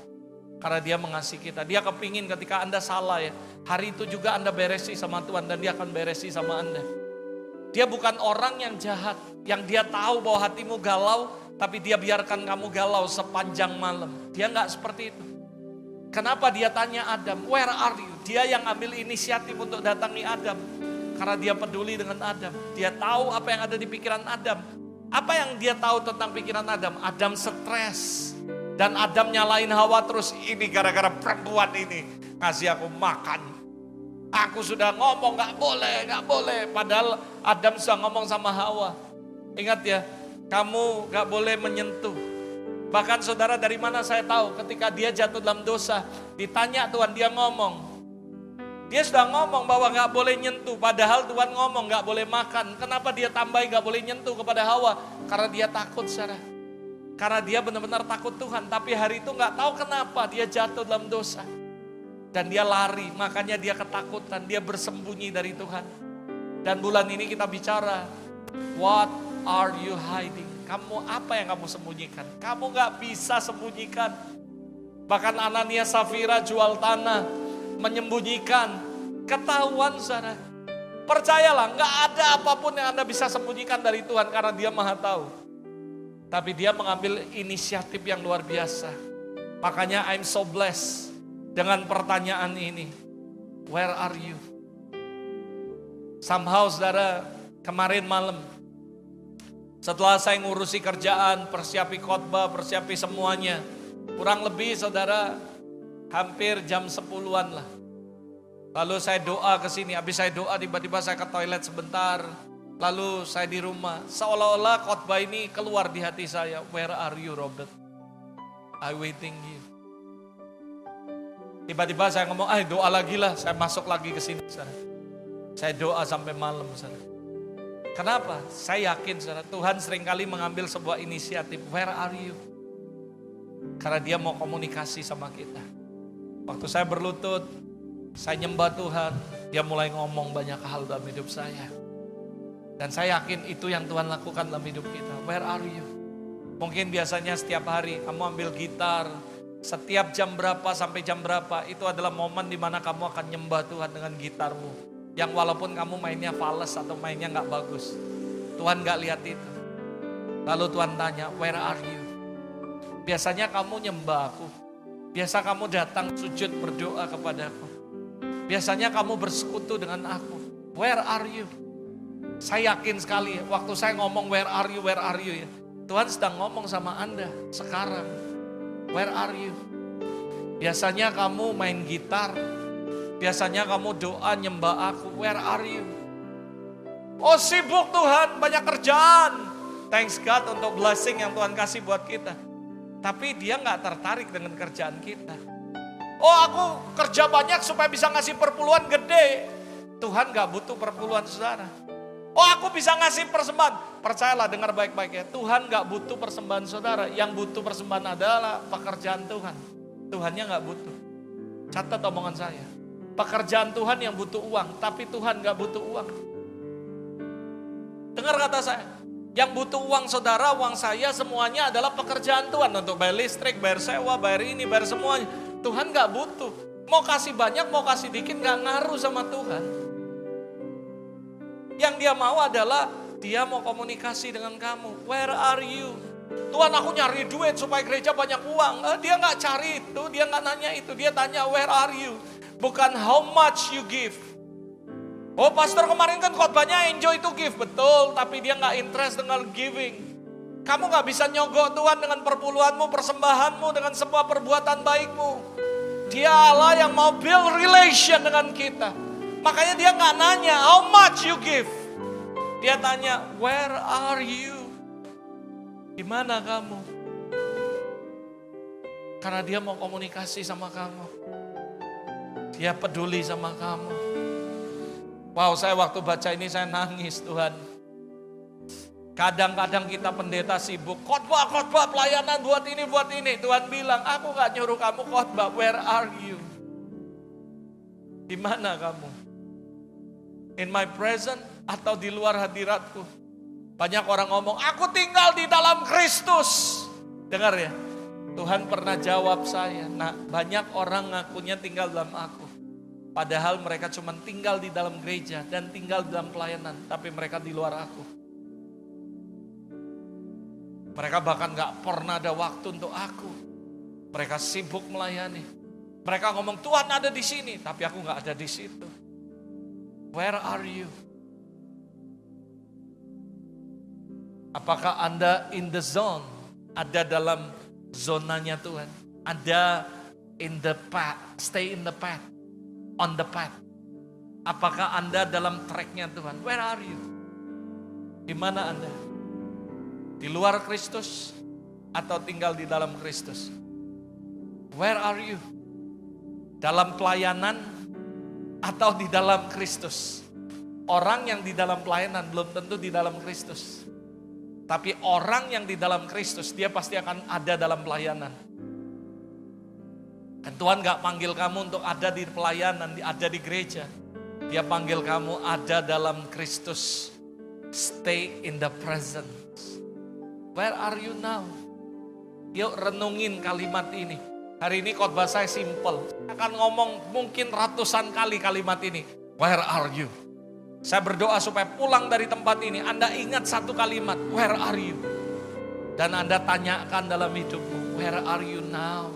Karena dia mengasihi kita. Dia kepingin ketika Anda salah ya, hari itu juga Anda beresi sama Tuhan dan dia akan beresi sama Anda. Dia bukan orang yang jahat, yang dia tahu bahwa hatimu galau, tapi dia biarkan kamu galau sepanjang malam. Dia gak seperti itu. Kenapa dia tanya Adam, where are you? Dia yang ambil inisiatif untuk datangi Adam. Karena dia peduli dengan Adam. Dia tahu apa yang ada di pikiran Adam. Apa yang dia tahu tentang pikiran Adam? Adam stres. Dan Adam nyalain Hawa terus, ini gara-gara perempuan ini ngasih aku makan. Aku sudah ngomong gak boleh. Padahal Adam sudah ngomong sama Hawa. Ingat ya, kamu gak boleh menyentuh. Bahkan saudara, dari mana saya tahu ketika dia jatuh dalam dosa, ditanya Tuhan, dia ngomong. Dia sudah ngomong bahwa gak boleh nyentuh, padahal Tuhan ngomong gak boleh makan. Kenapa dia tambahin gak boleh nyentuh kepada Hawa? Karena dia takut, saudara. Karena dia benar-benar takut Tuhan. Tapi hari itu gak tahu kenapa dia jatuh dalam dosa. Dan dia lari, makanya dia ketakutan, dia bersembunyi dari Tuhan. Dan bulan ini kita bicara, what are you hiding? Kamu apa yang kamu sembunyikan? Kamu gak bisa sembunyikan. Bahkan Anania Safira jual tanah, menyembunyikan, ketahuan saudara. Percayalah, gak ada apapun yang Anda bisa sembunyikan dari Tuhan karena Dia Maha Tahu. Tapi Dia mengambil inisiatif yang luar biasa. Makanya I'm so blessed dengan pertanyaan ini. Where are you? Somehow saudara, kemarin malam setelah saya ngurusi kerjaan, persiapi khotbah, persiapi semuanya, kurang lebih saudara hampir jam 10-an lah. Lalu saya doa ke sini, habis saya doa tiba-tiba saya ke toilet sebentar. Lalu saya di rumah, seolah-olah khotbah ini keluar di hati saya. Where are you, Robert? I waiting you. Tiba-tiba saya ngomong, doa lagi lah. Saya masuk lagi ke sini, saudara. Saya doa sampai malam, saudara. Kenapa? Saya yakin, saudara, Tuhan seringkali mengambil sebuah inisiatif. Where are you? Karena Dia mau komunikasi sama kita. Waktu saya berlutut, saya nyembah Tuhan, Dia mulai ngomong banyak hal dalam hidup saya. Dan saya yakin itu yang Tuhan lakukan dalam hidup kita. Where are you? Mungkin biasanya setiap hari kamu ambil gitar, setiap jam berapa sampai jam berapa, itu adalah momen dimana kamu akan nyembah Tuhan dengan gitarmu. Yang walaupun kamu mainnya fales atau mainnya gak bagus, Tuhan gak lihat itu. Lalu Tuhan tanya, where are you? Biasanya kamu nyembah aku. Biasa kamu datang sujud berdoa kepadaku. Biasanya kamu bersekutu dengan aku. Where are you? Saya yakin sekali waktu saya ngomong where are you ya. Tuhan sedang ngomong sama Anda sekarang. Where are you? Biasanya kamu main gitar. Biasanya kamu doa nyembah aku. Where are you? Oh sibuk Tuhan, banyak kerjaan. Thanks God untuk blessing yang Tuhan kasih buat kita. Tapi Dia gak tertarik dengan kerjaan kita. Oh aku kerja banyak supaya bisa ngasih perpuluhan gede. Tuhan gak butuh perpuluhan saudara. Oh aku bisa ngasih persembahan. Percayalah, dengar baik-baik ya. Tuhan gak butuh persembahan saudara. Yang butuh persembahan adalah pekerjaan Tuhan. Tuhannya gak butuh. Catat omongan saya. Pekerjaan Tuhan yang butuh uang. Tapi Tuhan gak butuh uang. Dengar kata saya. Yang butuh uang saudara, uang saya, semuanya adalah pekerjaan Tuhan. Untuk bayar listrik, bayar sewa, bayar ini, bayar semuanya. Tuhan gak butuh. Mau kasih banyak, mau kasih dikit gak ngaruh sama Tuhan. Yang Dia mau adalah Dia mau komunikasi dengan kamu. Where are you? Tuhan aku nyari duit supaya gereja banyak uang. Dia gak cari itu, Dia gak nanya itu. Dia tanya where are you? Bukan how much you give. Oh pastor kemarin kan khotbahnya enjoy to give. Betul, tapi dia gak interest dengan giving. Kamu gak bisa nyogok Tuhan dengan perpuluhanmu, persembahanmu, dengan semua perbuatan baikmu. Dia Allah yang mau build relation dengan kita. Makanya Dia gak nanya how much you give. Dia tanya where are you? Di mana kamu? Karena Dia mau komunikasi sama kamu. Dia peduli sama kamu. Wow, saya waktu baca ini saya nangis Tuhan. Kadang-kadang kita pendeta sibuk, khotbah, pelayanan buat ini. Tuhan bilang, aku gak nyuruh kamu khotbah, where are you? Di mana kamu? In my present atau di luar hadiratku? Banyak orang ngomong, aku tinggal di dalam Kristus. Dengar ya, Tuhan pernah jawab saya, nah banyak orang ngakunya tinggal dalam aku. Padahal mereka cuma tinggal di dalam gereja dan tinggal di dalam pelayanan. Tapi mereka di luar aku. Mereka bahkan gak pernah ada waktu untuk aku. Mereka sibuk melayani. Mereka ngomong Tuhan ada di sini, tapi aku gak ada di situ. Where are you? Apakah Anda in the zone? Ada dalam zonanya Tuhan. Anda in the path, stay in the path, on the path. Apakah Anda dalam tracknya Tuhan? Where are you? Di mana Anda? Di luar Kristus atau tinggal di dalam Kristus? Where are you? Dalam pelayanan atau di dalam Kristus? Orang yang di dalam pelayanan belum tentu di dalam Kristus. Tapi orang yang di dalam Kristus, dia pasti akan ada dalam pelayanan. Dan Tuhan gak panggil kamu untuk ada di pelayanan, ada di gereja. Dia panggil kamu ada dalam Kristus. Stay in the presence. Where are you now? Yuk renungin kalimat ini. Hari ini khotbah saya simple. Saya akan ngomong mungkin ratusan kali kalimat ini. Where are you? Saya berdoa supaya pulang dari tempat ini Anda ingat satu kalimat. Where are you? Dan Anda tanyakan dalam hidupmu. Where are you now?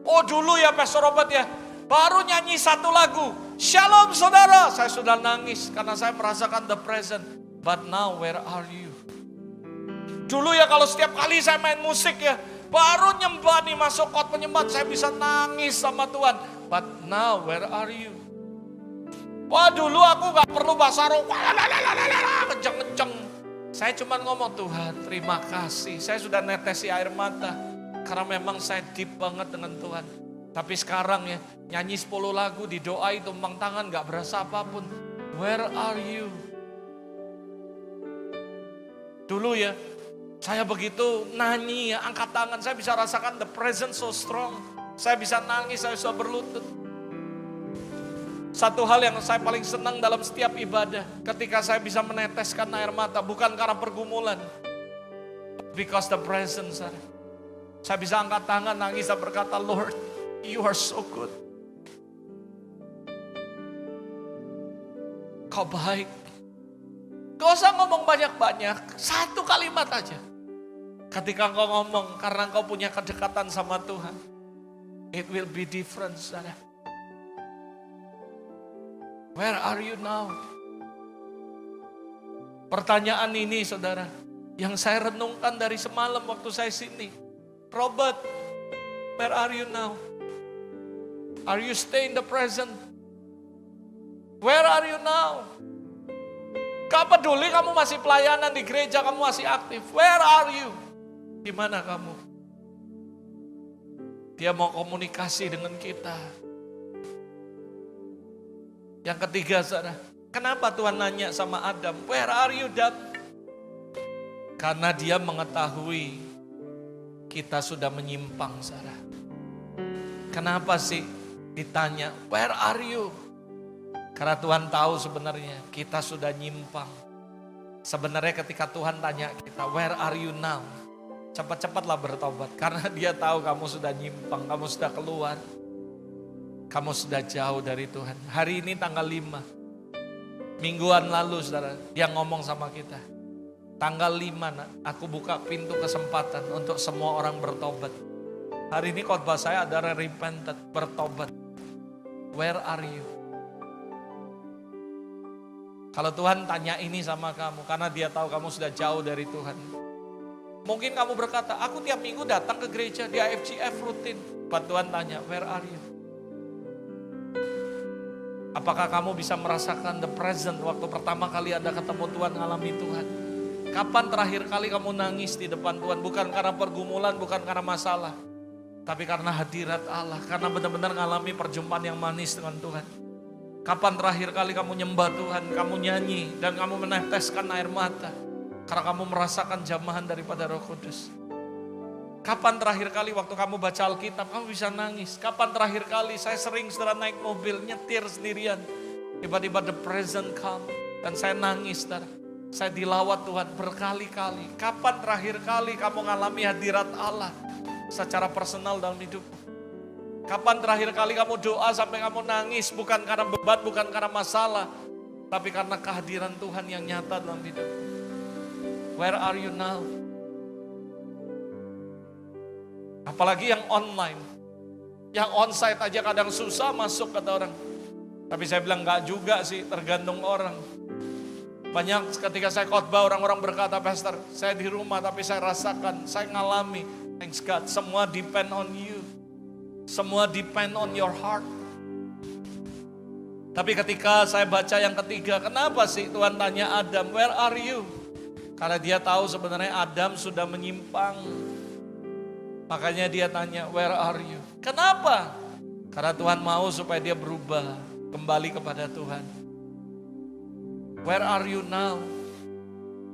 Oh dulu ya Pastor Robert ya. Baru nyanyi satu lagu. Shalom saudara. Saya sudah nangis karena saya merasakan the present. But now where are you? Dulu ya kalau setiap kali saya main musik ya. Baru nyembah nih masuk khotbah penyembah saya bisa nangis sama Tuhan. But now where are you? Wah dulu aku gak perlu bahasa roh. Kenceng-kenceng. Saya cuma ngomong Tuhan terima kasih. Saya sudah netesi air mata. Karena memang saya deep banget dengan Tuhan. Tapi sekarang ya nyanyi 10 lagu di doa itu tumpang tangan gak berasa apapun. Where are you? Dulu ya. Saya begitu nyanyi ya, angkat tangan, saya bisa rasakan the presence so strong. Saya bisa nangis, saya bisa berlutut. Satu hal yang saya paling senang dalam setiap ibadah, ketika saya bisa meneteskan air mata, bukan karena pergumulan. Because the presence. Saya bisa angkat tangan, nangis, saya berkata, Lord, you are so good. Kau baik. Gak usah ngomong banyak-banyak, satu kalimat aja. Ketika engkau ngomong karena engkau punya kedekatan sama Tuhan, it will be different, saudara. Where are you now? Pertanyaan ini, saudara, yang saya renungkan dari semalam waktu saya sini. Robert, where are you now? Are you stay in the present? Where are you now? Gak peduli kamu masih pelayanan di gereja, kamu masih aktif. Where are you? Di mana kamu? Dia mau komunikasi dengan kita. Yang ketiga, saudara, kenapa Tuhan nanya sama Adam, where are you, Adam? Karena dia mengetahui kita sudah menyimpang, saudara. Kenapa sih ditanya, where are you? Karena Tuhan tahu sebenarnya kita sudah nyimpang. Sebenarnya ketika Tuhan tanya kita, where are you now? Cepat-cepatlah bertobat. Karena dia tahu kamu sudah nyimpang, kamu sudah keluar. Kamu sudah jauh dari Tuhan. Hari ini tanggal 5. Mingguan lalu saudara, dia ngomong sama kita. Tanggal 5 aku buka pintu kesempatan untuk semua orang bertobat. Hari ini khotbah saya adalah repented, bertobat. Where are you? Kalau Tuhan tanya ini sama kamu, karena dia tahu kamu sudah jauh dari Tuhan. Mungkin kamu berkata, aku tiap minggu datang ke gereja di IFGF rutin. But Tuhan tanya, where are you? Apakah kamu bisa merasakan the present waktu pertama kali Anda ketemu Tuhan, ngalami Tuhan? Kapan terakhir kali kamu nangis di depan Tuhan? Bukan karena pergumulan, bukan karena masalah. Tapi karena hadirat Allah, karena benar-benar ngalami perjumpaan yang manis dengan Tuhan. Kapan terakhir kali kamu nyembah Tuhan, kamu nyanyi, dan kamu meneteskan air mata. Karena kamu merasakan jamahan daripada Roh Kudus. Kapan terakhir kali waktu kamu baca Alkitab, kamu bisa nangis. Kapan terakhir kali, saya sering setelah naik mobil, nyetir sendirian. Tiba-tiba the present come, dan saya nangis. Saya dilawat Tuhan berkali-kali. Kapan terakhir kali kamu mengalami hadirat Allah secara personal dalam hidupmu? Kapan terakhir kali kamu doa sampai kamu nangis, bukan karena beban, bukan karena masalah, tapi karena kehadiran Tuhan yang nyata dalam hidupmu? Where are you now? Apalagi yang online. Yang onsite aja kadang susah masuk kata orang. Tapi saya bilang enggak juga sih, tergantung orang. Banyak ketika saya khotbah orang-orang berkata, Pastor, saya di rumah tapi saya rasakan, saya ngalami Thanks God, semua depend on you. Semua depend on your heart. Tapi ketika saya baca yang ketiga, kenapa sih Tuhan tanya Adam, where are you? Karena dia tahu sebenarnya Adam sudah menyimpang. Makanya dia tanya, where are you? Kenapa? Karena Tuhan mau supaya dia berubah, kembali kepada Tuhan. Where are you now?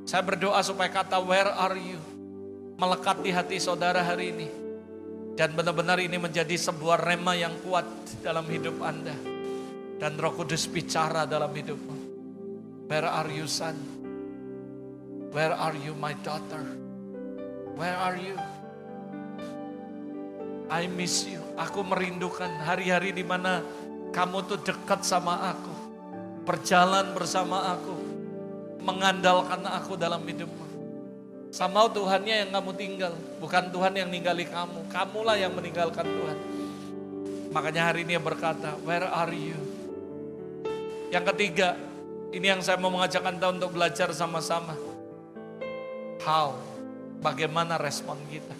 Saya berdoa supaya kata where are you melekat di hati saudara hari ini. Dan benar-benar ini menjadi sebuah rema yang kuat dalam hidup Anda. Dan Roh Kudus bicara dalam hidupmu. Where are you son? Where are you my daughter? Where are you? I miss you. Aku merindukan hari-hari di mana kamu tuh dekat sama aku. Berjalan bersama aku. Mengandalkan aku dalam hidupmu. Sama Tuhannya yang kamu tinggal, bukan Tuhan yang ninggali kamu. Kamulah yang meninggalkan Tuhan. Makanya hari ini dia berkata, where are you? Yang ketiga, ini yang saya mau mengajak Anda untuk belajar sama-sama. How? Bagaimana respon kita?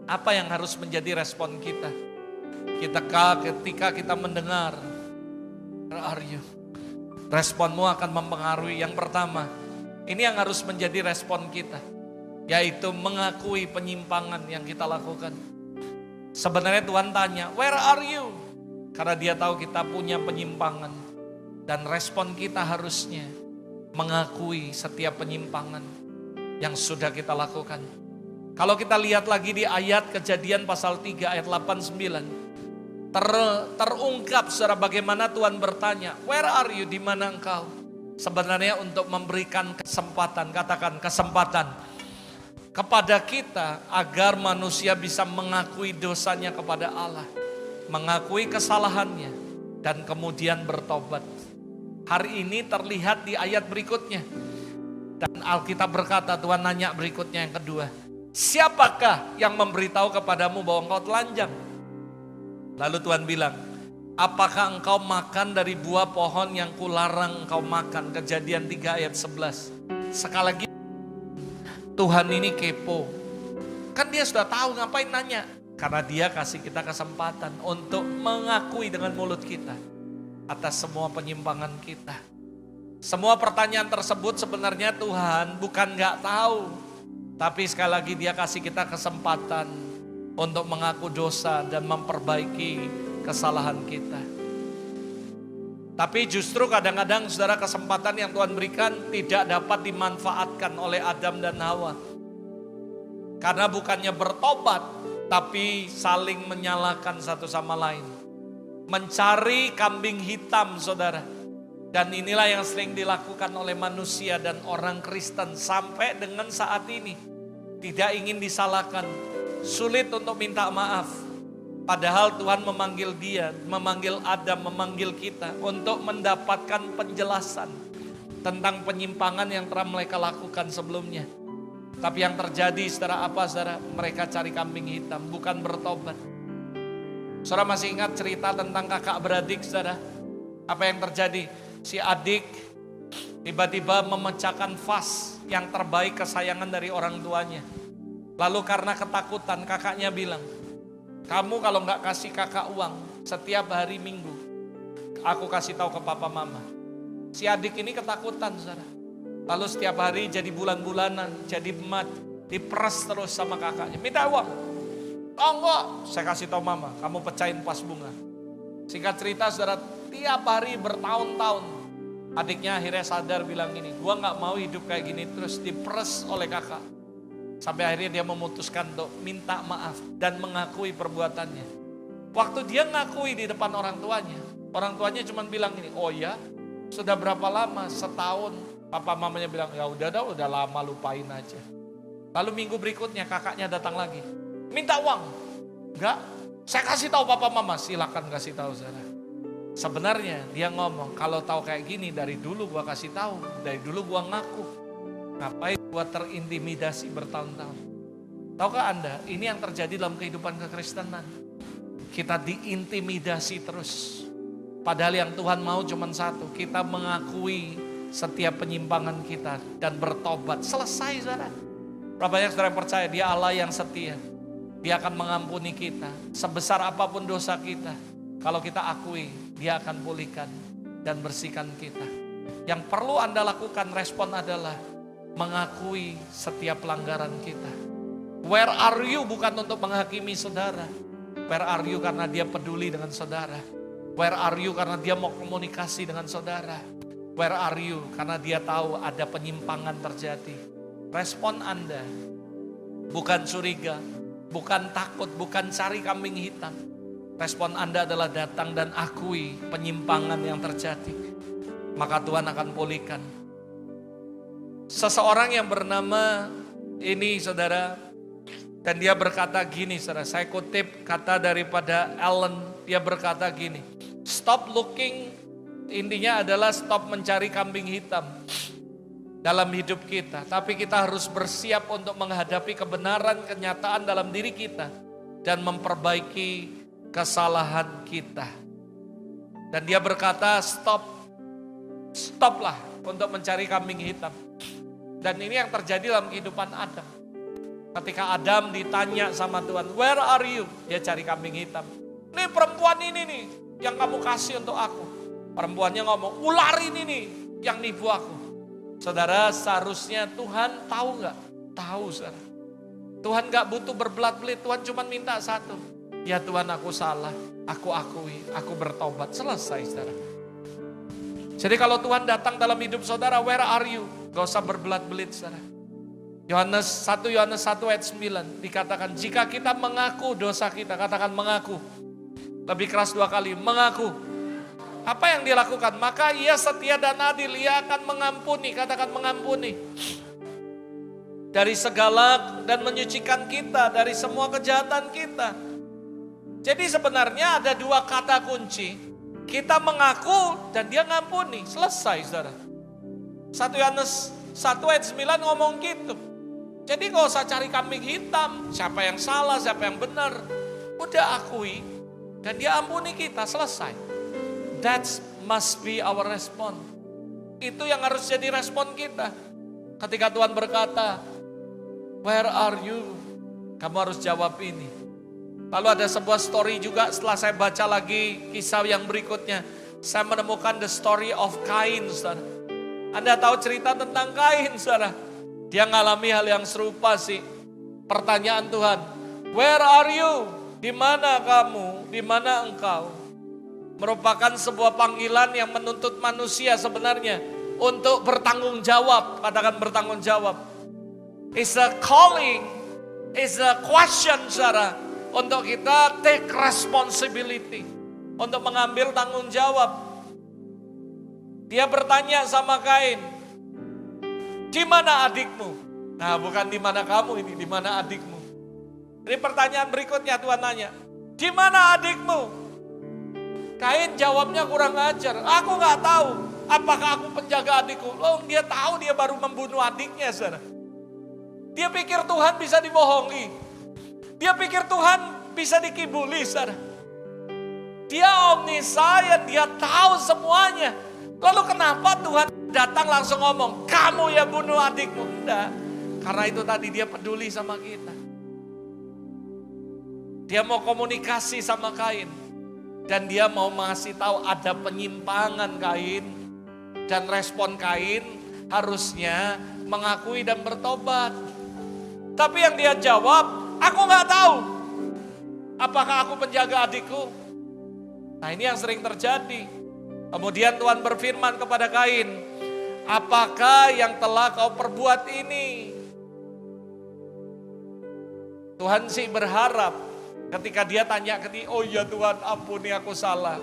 Apa yang harus menjadi respon kita? Ketika kita mendengar, where are you? Responmu akan mempengaruhi. Yang pertama, ini yang harus menjadi respon kita, yaitu mengakui penyimpangan yang kita lakukan. Sebenarnya Tuhan tanya, where are you? Karena dia tahu kita punya penyimpangan. Dan respon kita harusnya mengakui setiap penyimpangan yang sudah kita lakukan. Kalau kita lihat lagi di ayat Kejadian pasal 3 ayat 8-9. Terungkap secara bagaimana Tuhan bertanya, where are you? Di mana engkau? Sebenarnya untuk memberikan kesempatan, katakan kesempatan kepada kita agar manusia bisa mengakui dosanya kepada Allah, mengakui kesalahannya dan kemudian bertobat. Hari ini terlihat di ayat berikutnya. Dan Alkitab berkata, Tuhan nanya berikutnya yang kedua, siapakah yang memberitahu kepadamu bahwa engkau telanjang? Lalu Tuhan bilang, apakah engkau makan dari buah pohon yang kularang engkau makan? Kejadian 3 ayat 11. Sekali lagi, Tuhan ini kepo. Kan dia sudah tahu, ngapain nanya? Karena dia kasih kita kesempatan untuk mengakui dengan mulut kita atas semua penyimpangan kita. Semua pertanyaan tersebut sebenarnya Tuhan bukan gak tahu. Tapi sekali lagi dia kasih kita kesempatan untuk mengaku dosa dan memperbaiki kesalahan kita. Tapi justru kadang-kadang saudara, kesempatan yang Tuhan berikan tidak dapat dimanfaatkan oleh Adam dan Hawa. Karena bukannya bertobat, tapi saling menyalahkan satu sama lain. Mencari kambing hitam saudara. Dan inilah yang sering dilakukan oleh manusia dan orang Kristen sampai dengan saat ini. Tidak ingin disalahkan, sulit untuk minta maaf. Padahal Tuhan memanggil dia, memanggil Adam, memanggil kita untuk mendapatkan penjelasan tentang penyimpangan yang telah mereka lakukan sebelumnya. Tapi yang terjadi saudara apa saudara? Mereka cari kambing hitam, bukan bertobat. Saudara masih ingat cerita tentang kakak beradik saudara? Apa yang terjadi? Si adik tiba-tiba memecahkan vas yang terbaik kesayangan dari orang tuanya. Lalu karena ketakutan kakaknya bilang, kamu kalau nggak kasih kakak uang setiap hari Minggu, aku kasih tahu ke papa mama. Si adik ini ketakutan saudara. Lalu setiap hari jadi bulan-bulanan, jadi emat, diperes terus sama kakaknya. Minta uang. Oh enggak, saya kasih tahu mama, kamu pecahin vas bunga. Singkat cerita saudara, tiap hari bertahun-tahun adiknya akhirnya sadar bilang gini, gua nggak mau hidup kayak gini terus, diperes oleh kakak. Sampai akhirnya dia memutuskan untuk minta maaf dan mengakui perbuatannya. Waktu dia ngakui di depan orang tuanya cuma bilang gini, oh ya sudah berapa lama? Setahun. Papa mamanya bilang, ya udah lama, lupain aja. Lalu minggu berikutnya kakaknya datang lagi, minta uang. Enggak, saya kasih tahu papa mama, silakan kasih tahu saudara. Sebenarnya dia ngomong, kalau tahu kayak gini dari dulu gua kasih tahu, dari dulu gua ngaku. Ngapain gua terintimidasi bertahun-tahun? Tahukah Anda, ini yang terjadi dalam kehidupan kekristenan. Kita diintimidasi terus. Padahal yang Tuhan mau cuma satu, kita mengakui setiap penyimpangan kita dan bertobat. Selesai saudara. Berapa banyak saudara yang percaya dia Allah yang setia. Dia akan mengampuni kita. Sebesar apapun dosa kita, kalau kita akui, dia akan pulihkan dan bersihkan kita. Yang perlu Anda lakukan, respon adalah mengakui setiap pelanggaran kita. Where are you bukan untuk menghakimi saudara. Where are you karena dia peduli dengan saudara. Where are you karena dia mau komunikasi dengan saudara. Where are you karena dia tahu ada penyimpangan terjadi. Respon Anda bukan curiga, bukan takut, bukan cari kambing hitam. Respon Anda adalah datang dan akui penyimpangan yang terjadi. Maka Tuhan akan pulihkan. Seseorang yang bernama ini saudara, dan dia berkata gini saudara, saya kutip kata daripada Allen, dia berkata gini, stop looking, intinya adalah stop mencari kambing hitam dalam hidup kita. Tapi kita harus bersiap untuk menghadapi kebenaran, kenyataan dalam diri kita dan memperbaiki kesalahan kita. Dan dia berkata stoplah untuk mencari kambing hitam. Dan ini yang terjadi dalam kehidupan Adam. Ketika Adam ditanya sama Tuhan, where are you? Dia cari kambing hitam. Nih perempuan ini nih yang kamu kasih untuk aku. Perempuannya ngomong, ular ini nih yang nipu aku. Saudara, seharusnya Tuhan tahu gak? Tahu saudara. Tuhan gak butuh berbelat-belit, Tuhan cuma minta satu. Ya Tuhan, aku salah, aku akui, aku bertobat. Selesai saudara. Jadi kalau Tuhan datang dalam hidup saudara, where are you? Gak usah berbelat-belit saudara. 1 Yohanes 1 ayat 9 dikatakan, jika kita mengaku dosa kita, katakan mengaku. Lebih keras 2 kali, mengaku. Apa yang dia lakukan? Maka ia setia dan adil, ia akan mengampuni, katakan mengampuni. Dari segala dan menyucikan kita dari semua kejahatan kita. Jadi sebenarnya ada 2 kata kunci. Kita mengaku dan dia ngampuni. Selesai saudara. 1 Yohanes 1 ayat 9 ngomong gitu. Jadi gak usah cari kambing hitam. Siapa yang salah, siapa yang benar. Udah akui dan dia ampuni kita, selesai. That must be our response. Itu yang harus jadi respon kita. Ketika Tuhan berkata, where are you? Kamu harus jawab ini. Lalu ada sebuah story juga setelah saya baca lagi kisah yang berikutnya. Saya menemukan the story of Kain, saudara. Anda tahu cerita tentang Kain, saudara. Dia ngalami hal yang serupa sih. Pertanyaan Tuhan, where are you? Di mana kamu? Di mana engkau? Merupakan sebuah panggilan yang menuntut manusia sebenarnya untuk bertanggung jawab. Katakan bertanggung jawab. It's a calling, it's a question, saudara. Untuk kita take responsibility. Untuk mengambil tanggung jawab. Dia bertanya sama Kain, di mana adikmu? Nah, bukan di mana kamu ini, di mana adikmu? Ini pertanyaan berikutnya Tuhan nanya, di mana adikmu? Kain jawabnya kurang ajar. Aku gak tahu apakah aku penjaga adikku. Loh, dia tahu dia baru membunuh adiknya, saudara. Dia pikir Tuhan bisa dibohongi. Dia pikir Tuhan bisa dikibuli, saudara. Dia omniscient, dia tahu semuanya. Lalu kenapa Tuhan datang langsung ngomong, kamu ya bunuh adikmu? Enggak, karena itu tadi dia peduli sama kita. Dia mau komunikasi sama Kain. Dan dia mau ngasih tahu ada penyimpangan Kain. Dan respon Kain harusnya mengakui dan bertobat. Tapi yang dia jawab, aku gak tahu. Apakah aku penjaga adikku? Nah, ini yang sering terjadi. Kemudian Tuhan berfirman kepada Kain, apakah yang telah kau perbuat ini? Tuhan sih berharap ketika dia tanya ke dia, oh ya Tuhan ampuni aku salah.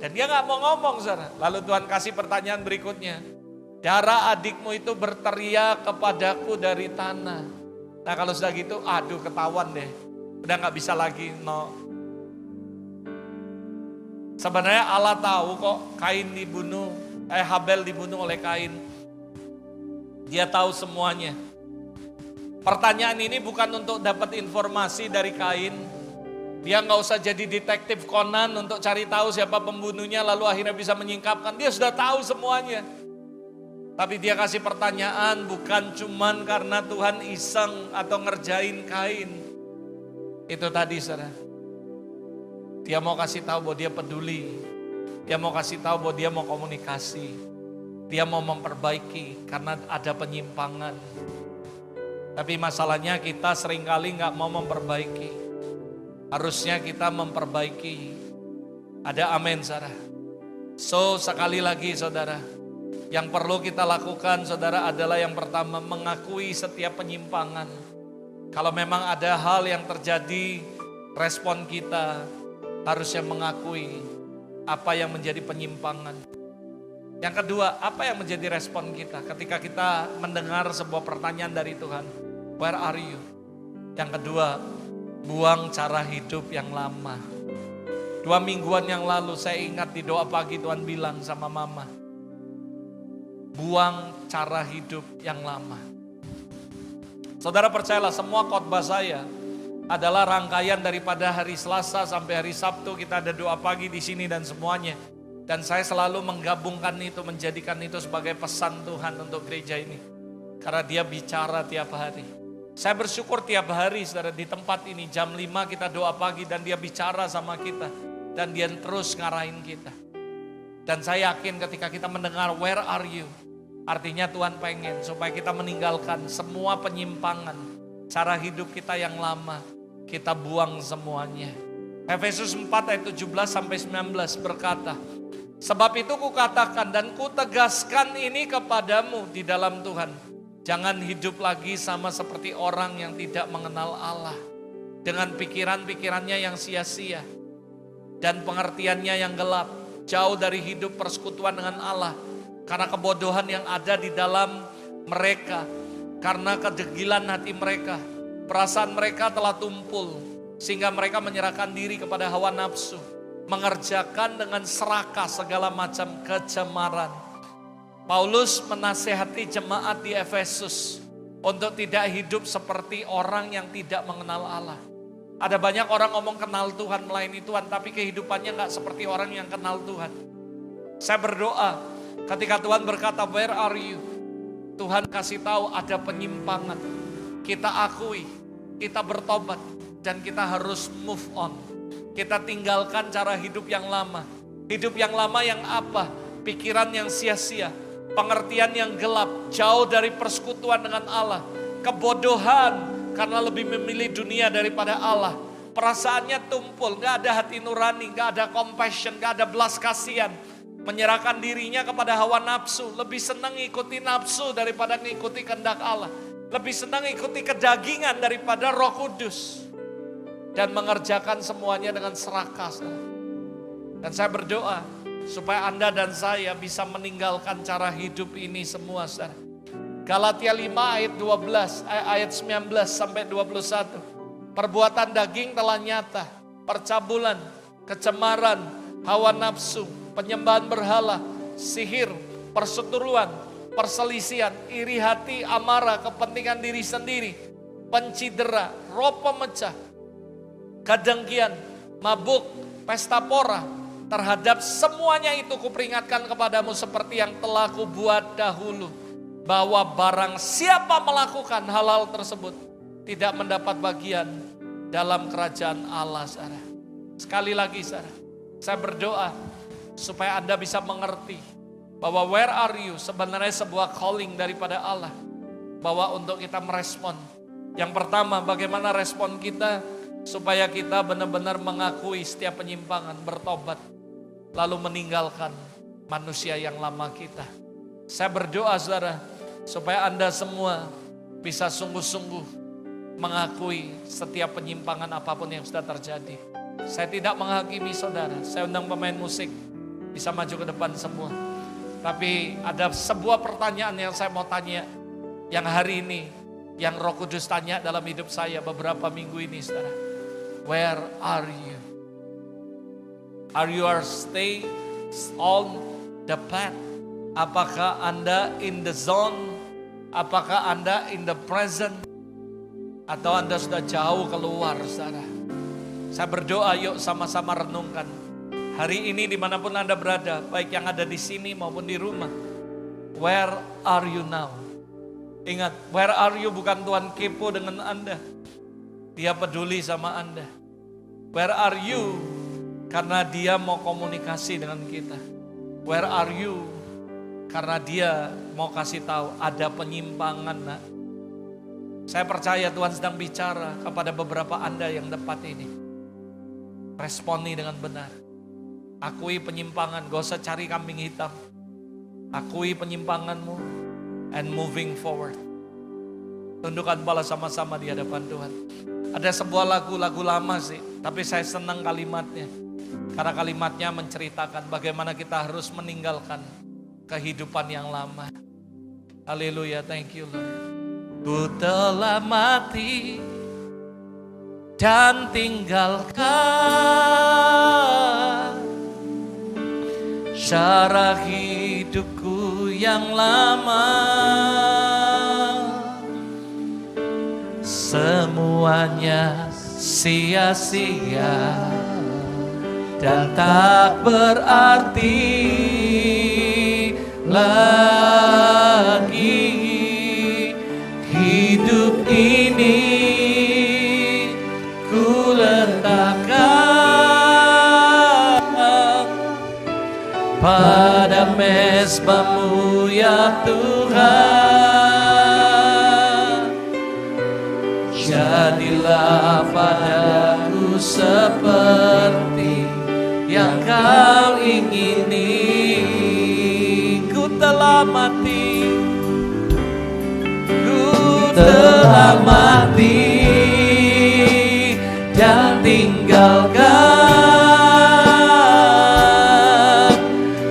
Dan dia gak mau ngomong, saudara. Lalu Tuhan kasih pertanyaan berikutnya. Darah adikmu itu berteriak kepadaku dari tanah. Nah kalau sudah gitu, aduh ketahuan deh. Udah gak bisa lagi, no. Sebenarnya Allah tahu kok Habel dibunuh oleh Kain. Dia tahu semuanya. Pertanyaan ini bukan untuk dapat informasi dari Kain. Dia gak usah jadi detektif Conan untuk cari tahu siapa pembunuhnya lalu akhirnya bisa menyingkapkan. Dia sudah tahu semuanya. Tapi dia kasih pertanyaan bukan cuman karena Tuhan iseng atau ngerjain Kain. Itu tadi saudara. Dia mau kasih tahu bahwa dia peduli. Dia mau kasih tahu bahwa dia mau komunikasi. Dia mau memperbaiki karena ada penyimpangan. Tapi masalahnya kita seringkali gak mau memperbaiki. Harusnya kita memperbaiki. Ada amin saudara. So sekali lagi saudara, yang perlu kita lakukan saudara adalah yang pertama mengakui setiap penyimpangan. Kalau memang ada hal yang terjadi, respon kita harusnya mengakui apa yang menjadi penyimpangan. Yang kedua, apa yang menjadi respon kita ketika kita mendengar sebuah pertanyaan dari Tuhan? Where are you? Yang kedua, buang cara hidup yang lama. 2 mingguan yang lalu saya ingat di doa pagi Tuhan bilang sama mama, buang cara hidup yang lama. Saudara percayalah, semua khotbah saya adalah rangkaian daripada hari Selasa sampai hari Sabtu kita ada doa pagi di sini dan semuanya. Dan saya selalu menggabungkan itu, menjadikan itu sebagai pesan Tuhan untuk gereja ini. Karena dia bicara tiap hari. Saya bersyukur tiap hari saudara di tempat ini jam 5 kita doa pagi dan dia bicara sama kita. Dan dia terus ngarahin kita. Dan saya yakin ketika kita mendengar where are you? Artinya Tuhan pengen supaya kita meninggalkan semua penyimpangan. Cara hidup kita yang lama. Kita buang semuanya. Efesus 4 ayat 17 sampai 19 berkata, sebab itu kukatakan dan kutegaskan ini kepadamu di dalam Tuhan. Jangan hidup lagi sama seperti orang yang tidak mengenal Allah. Dengan pikiran-pikirannya yang sia-sia. Dan pengertiannya yang gelap. Jauh dari hidup persekutuan dengan Allah. Karena kebodohan yang ada di dalam mereka. Karena kedegilan hati mereka. Perasaan mereka telah tumpul. Sehingga mereka menyerahkan diri kepada hawa nafsu. Mengerjakan dengan serakah segala macam kecemaran. Paulus menasehati jemaat di Efesus untuk tidak hidup seperti orang yang tidak mengenal Allah. Ada banyak orang ngomong kenal Tuhan, melayani Tuhan, tapi kehidupannya gak seperti orang yang kenal Tuhan. Saya berdoa ketika Tuhan berkata where are you? Tuhan kasih tahu ada penyimpangan. Kita akui, kita bertobat dan kita harus move on. Kita tinggalkan cara hidup yang lama. Hidup yang lama yang apa? Pikiran yang sia-sia. Pengertian yang gelap. Jauh dari persekutuan dengan Allah. Kebodohan karena lebih memilih dunia daripada Allah. Perasaannya tumpul. Gak ada hati nurani. Gak ada compassion. Gak ada belas kasihan. Menyerahkan dirinya kepada hawa nafsu. Lebih senang ikuti nafsu daripada mengikuti kehendak Allah. Lebih senang ikuti kedagingan daripada Roh Kudus. Dan mengerjakan semuanya dengan serakah. Dan saya berdoa supaya Anda dan saya bisa meninggalkan cara hidup ini semua. Galatia 5 ayat 12, ayat 19 sampai 21. Perbuatan daging telah nyata, percabulan, kecemaran, hawa nafsu, penyembahan berhala, sihir, perseteruan, perselisihan, iri hati, amarah, kepentingan diri sendiri, pencidera, roh pemecah, kedengkian, mabuk, pesta pora. Terhadap semuanya itu kuperingatkan kepadamu seperti yang telah kubuat dahulu. Bahwa barang siapa melakukan hal-hal tersebut tidak mendapat bagian dalam kerajaan Allah. Saudara. Sekali lagi saudara, saya berdoa supaya Anda bisa mengerti bahwa where are you sebenarnya sebuah calling daripada Allah. Bahwa untuk kita merespon. Yang pertama, bagaimana respon kita supaya kita benar-benar mengakui setiap penyimpangan, bertobat. Lalu meninggalkan manusia yang lama kita. Saya berdoa saudara, supaya Anda semua bisa sungguh-sungguh mengakui setiap penyimpangan apapun yang sudah terjadi. Saya tidak menghakimi saudara, saya undang pemain musik, bisa maju ke depan semua. Tapi ada sebuah pertanyaan yang saya mau tanya, yang hari ini, yang Roh Kudus tanya dalam hidup saya beberapa minggu ini saudara. Where are you? Are you stay on the path? Apakah Anda in the zone? Apakah Anda in the present? Atau Anda sudah jauh keluar, saudara? Saya berdoa, yuk sama-sama renungkan. Hari ini dimanapun Anda berada, baik yang ada di sini maupun di rumah. Where are you now? Ingat, where are you bukan Tuhan kepo dengan Anda. Dia peduli sama Anda. Where are you? Karena dia mau komunikasi dengan kita. Where are you? Karena dia mau kasih tahu ada penyimpangan, nak. Saya percaya Tuhan sedang bicara kepada beberapa Anda yang tepat ini. Responi dengan benar. Akui penyimpangan, gak usah cari kambing hitam. Akui penyimpanganmu and moving forward. Tundukkan kepala sama-sama di hadapan Tuhan. Ada sebuah lagu lama sih, tapi saya senang kalimatnya. Karena kalimatnya menceritakan bagaimana kita harus meninggalkan kehidupan yang lama. Haleluya, thank you Lord. Ku telah mati dan tinggalkan cara hidupku yang lama. Semuanya sia-sia dan tak berarti lagi. Hidup ini ku letakkan pada mezbamu ya Tuhan. Jadilah padaku seperti yang kau ingini. Ku telah mati, ku telah mati dan tinggalkan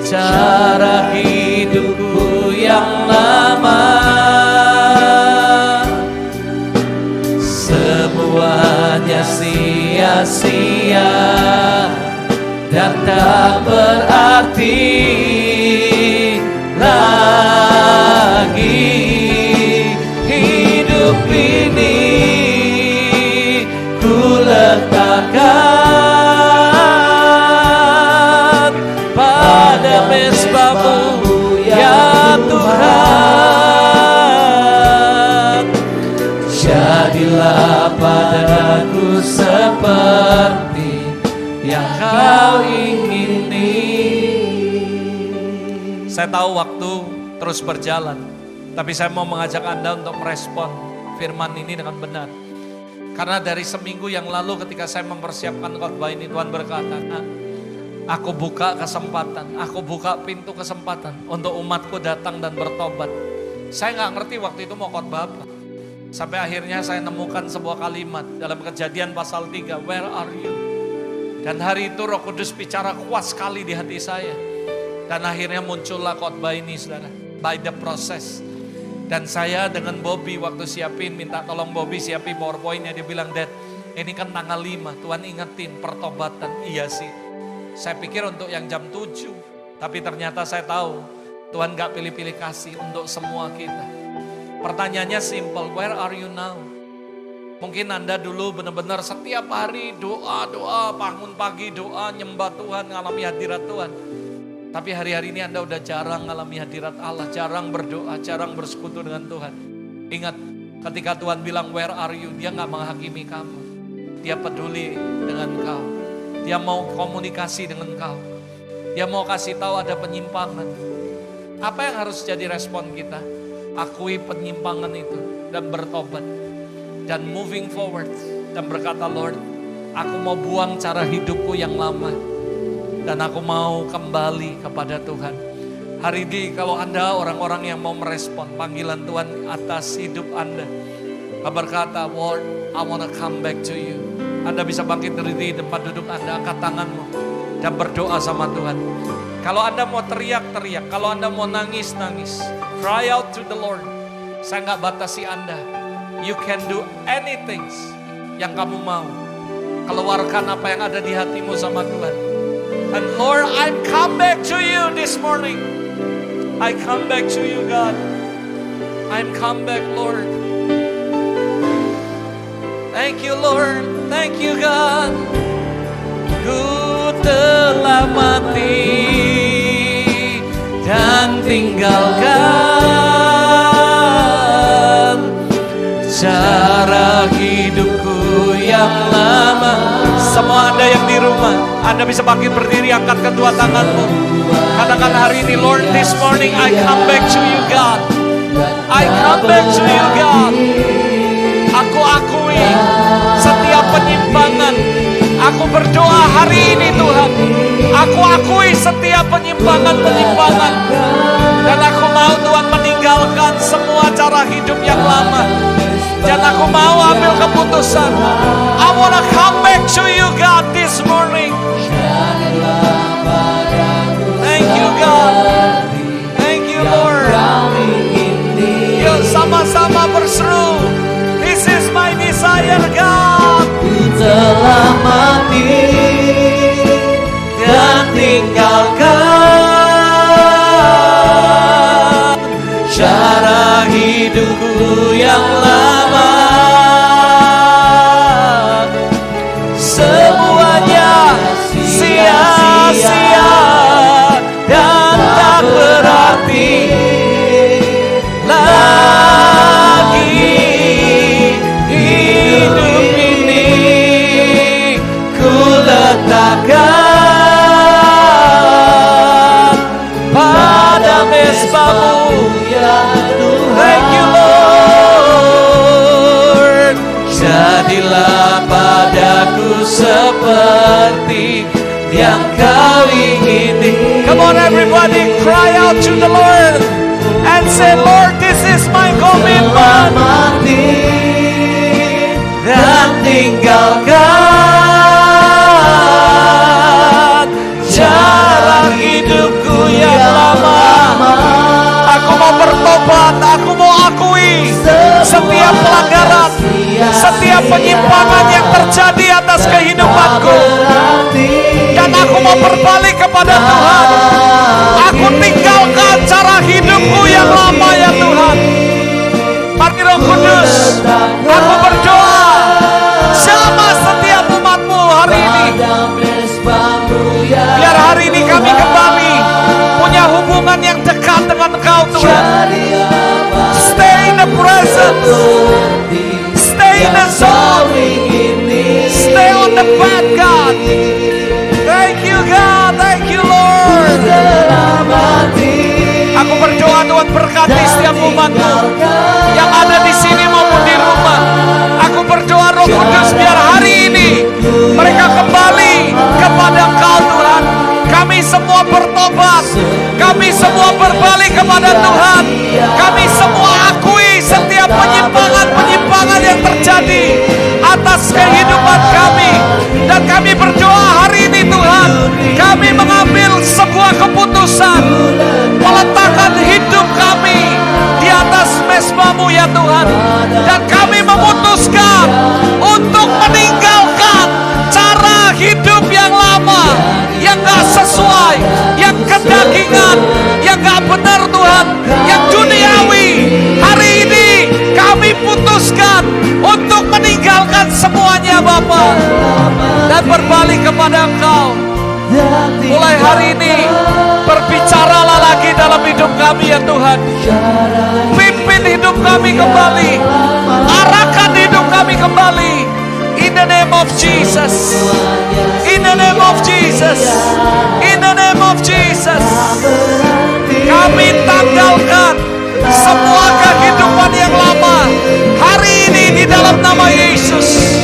cara hidupku yang lama. Semuanya sia-sia dan tak berarti lagi. Hidup ini ku letakkan pada mezbamu ya Tuhan. Jadilah padaku seperti yang kau ingini. Saya tahu waktu terus berjalan, tapi saya mau mengajak Anda untuk merespon firman ini dengan benar. Karena dari seminggu yang lalu ketika saya mempersiapkan khotbah ini, Tuhan berkata, nah, aku buka kesempatan, aku buka pintu kesempatan untuk umatku datang dan bertobat. Saya gak ngerti waktu itu mau khotbah apa. Sampai akhirnya saya nemukan sebuah kalimat dalam Kejadian pasal 3, where are you? Dan hari itu Roh Kudus bicara kuat sekali di hati saya. Dan akhirnya muncullah khotbah ini, saudara, by the process. Dan saya dengan Bobby waktu siapin, minta tolong Bobby siapin PowerPoint-nya. Dia bilang, Dad, ini kan tanggal 5, Tuhan ingetin pertobatan. Iya sih, saya pikir untuk yang jam 7. Tapi ternyata saya tahu, Tuhan gak pilih-pilih kasih untuk semua kita. Pertanyaannya simple, where are you now? Mungkin Anda dulu benar-benar setiap hari doa, bangun pagi doa, nyembah Tuhan, ngalami hadirat Tuhan. Tapi hari-hari ini Anda udah jarang ngalami hadirat Allah, jarang berdoa, jarang bersekutu dengan Tuhan. Ingat, ketika Tuhan bilang where are you, dia gak menghakimi kamu. Dia peduli dengan kau. Dia mau komunikasi dengan kau. Dia mau kasih tahu ada penyimpangan. Apa yang harus jadi respon kita? Akui penyimpangan itu dan bertobat. Dan moving forward. Dan berkata, Lord, aku mau buang cara hidupku yang lama. Dan aku mau kembali kepada Tuhan. Hari ini kalau Anda orang-orang yang mau merespon panggilan Tuhan atas hidup Anda. Berkata, Lord, I want to come back to you. Anda bisa bangkit dari tempat duduk Anda, angkat tanganmu. Dan berdoa sama Tuhan. Kalau Anda mau teriak-teriak, kalau Anda mau nangis-nangis. Cry out to the Lord. Saya gak batasi Anda. You can do anything yang kamu mau. Keluarkan apa yang ada di hatimu sama Tuhan. And Lord, I come back to you this morning. I come back to you, God. I'm come back, Lord. Thank you, Lord. Thank you, God. Ku telah mati dan tinggalkan Semua Anda yang di rumah, Anda bisa bangkit berdiri, angkat kedua tanganmu. Katakan hari ini, Lord, this morning I come back to you, God. I come back to you, God. Aku akui setiap penyimpangan. Aku berdoa hari ini, Tuhan. Aku akui setiap penyimpangan-penyimpangan. Dan aku mau, Tuhan, meninggalkan semua cara hidup yang lama. Dan aku mau ambil keputusan. I wanna come back to you, God, this morning. Thank you, God. Thank you, Lord. Yuk sama-sama berseru. This is my desire, God. Ku telah mati dan tinggalkan cara hidupku yang lama. Semuanya sia-sia dan tak berarti lagi. Hidup ini ku letakkan pada mesbah-Mu ya Tuhan. Thank you, Lord. Jadilah padaku seperti yang Kau ingini. Come on, everybody, cry out to the Lord and say, Lord, this is my commitment. Mati dan tinggalkan cara hidupku yang lama. Aku mau bertobat, aku mau akui setiap pelanggaran, setiap penyimpangan yang terjadi atas kehidupanku. Dan aku mau berbalik kepada Tuhan. Aku tinggalkan cara hidupku yang lama, ya Tuhan. Mari Roh Kudus, aku berdoa sama setiap umat-Mu hari ini. Biar hari ini kami kembali punya hubungan yang dekat dengan Engkau, Tuhan. Stay in the presence, stay in the zone, stay on the path, God. Thank you, God, thank you, Lord. Aku berdoa, Tuhan, berkati setiap umat-Mu yang ada di sini maupun di rumah. Aku berdoa, Roh Kudus, biar hari ini mereka kembali kepada Engkau, Tuhan. Kami semua bertobat, kami semua berbalik kepada Tuhan. Kami semua akui setiap penyimpangan-penyimpangan yang terjadi atas kehidupan kami. Dan kami berdoa hari ini, Tuhan, kami mengambil sebuah keputusan, meletakkan hidup kami di atas mesbah-Mu, ya Tuhan. Dan kami memutuskan untuk meninggalkan cara hidup yang lama, yang gak sesuai, yang kedagingan, yang gak benar, Tuhan, yang duniawi. Hari ini kami putuskan untuk meninggalkan semuanya, Bapa, dan berbalik kepada Engkau. Mulai hari ini berbicaralah lagi dalam hidup kami, ya Tuhan. Pimpin hidup kami kembali, arahkan hidup kami kembali. In the name of Jesus, in the name of Jesus, in the name of Jesus. Kami tanggalkan semua kehidupan yang lama hari ini di dalam nama Yesus.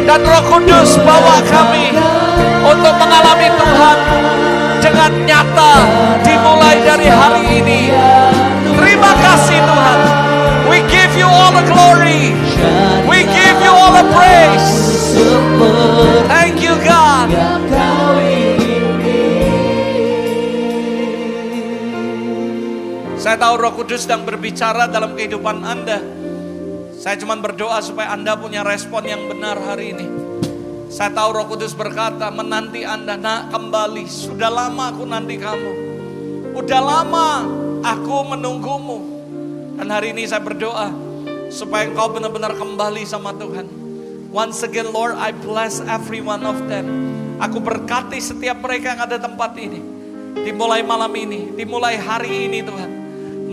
Dan Roh Kudus bawa kami untuk mengalami Tuhan dengan nyata dimulai dari hari ini. Terima kasih, Tuhan. We give you all the glory. We give you all the praise. Thank you, God. Saya tahu Roh Kudus sedang berbicara dalam kehidupan Anda. Saya cuma berdoa supaya Anda punya respon yang benar hari ini. Saya tahu Roh Kudus berkata, menanti Anda, nak, kembali. Sudah lama aku nanti kamu. Udah lama aku menunggumu. Dan hari ini saya berdoa supaya engkau benar-benar kembali sama Tuhan. Once again, Lord, I bless every one of them. Aku berkati setiap mereka yang ada tempat ini. Dimulai malam ini, dimulai hari ini, Tuhan.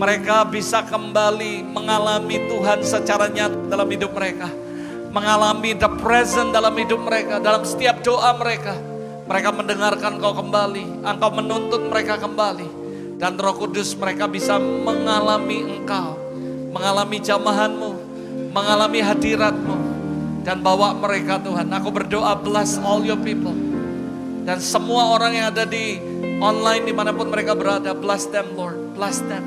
Mereka bisa kembali mengalami Tuhan secara nyata dalam hidup mereka. mengalami the present dalam hidup mereka, dalam setiap doa mereka. Mereka mendengarkan Engkau kembali, Engkau menuntut mereka kembali. Dan Roh Kudus mereka bisa mengalami Engkau, mengalami jamahan-Mu, mengalami hadirat-Mu. Dan bawa mereka Tuhan. Aku berdoa bless all your people. Dan semua orang yang ada di online dimanapun mereka berada, bless them Lord, bless them.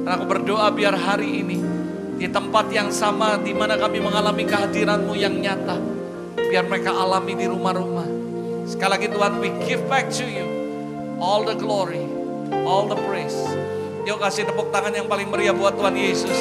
Dan aku berdoa biar hari ini di tempat yang sama di mana kami mengalami kehadiran-Mu yang nyata, biar mereka alami di rumah-rumah. Sekali lagi Tuhan, we give back to you all the glory, all the praise. Yuk kasih tepuk tangan yang paling meriah buat Tuhan Yesus.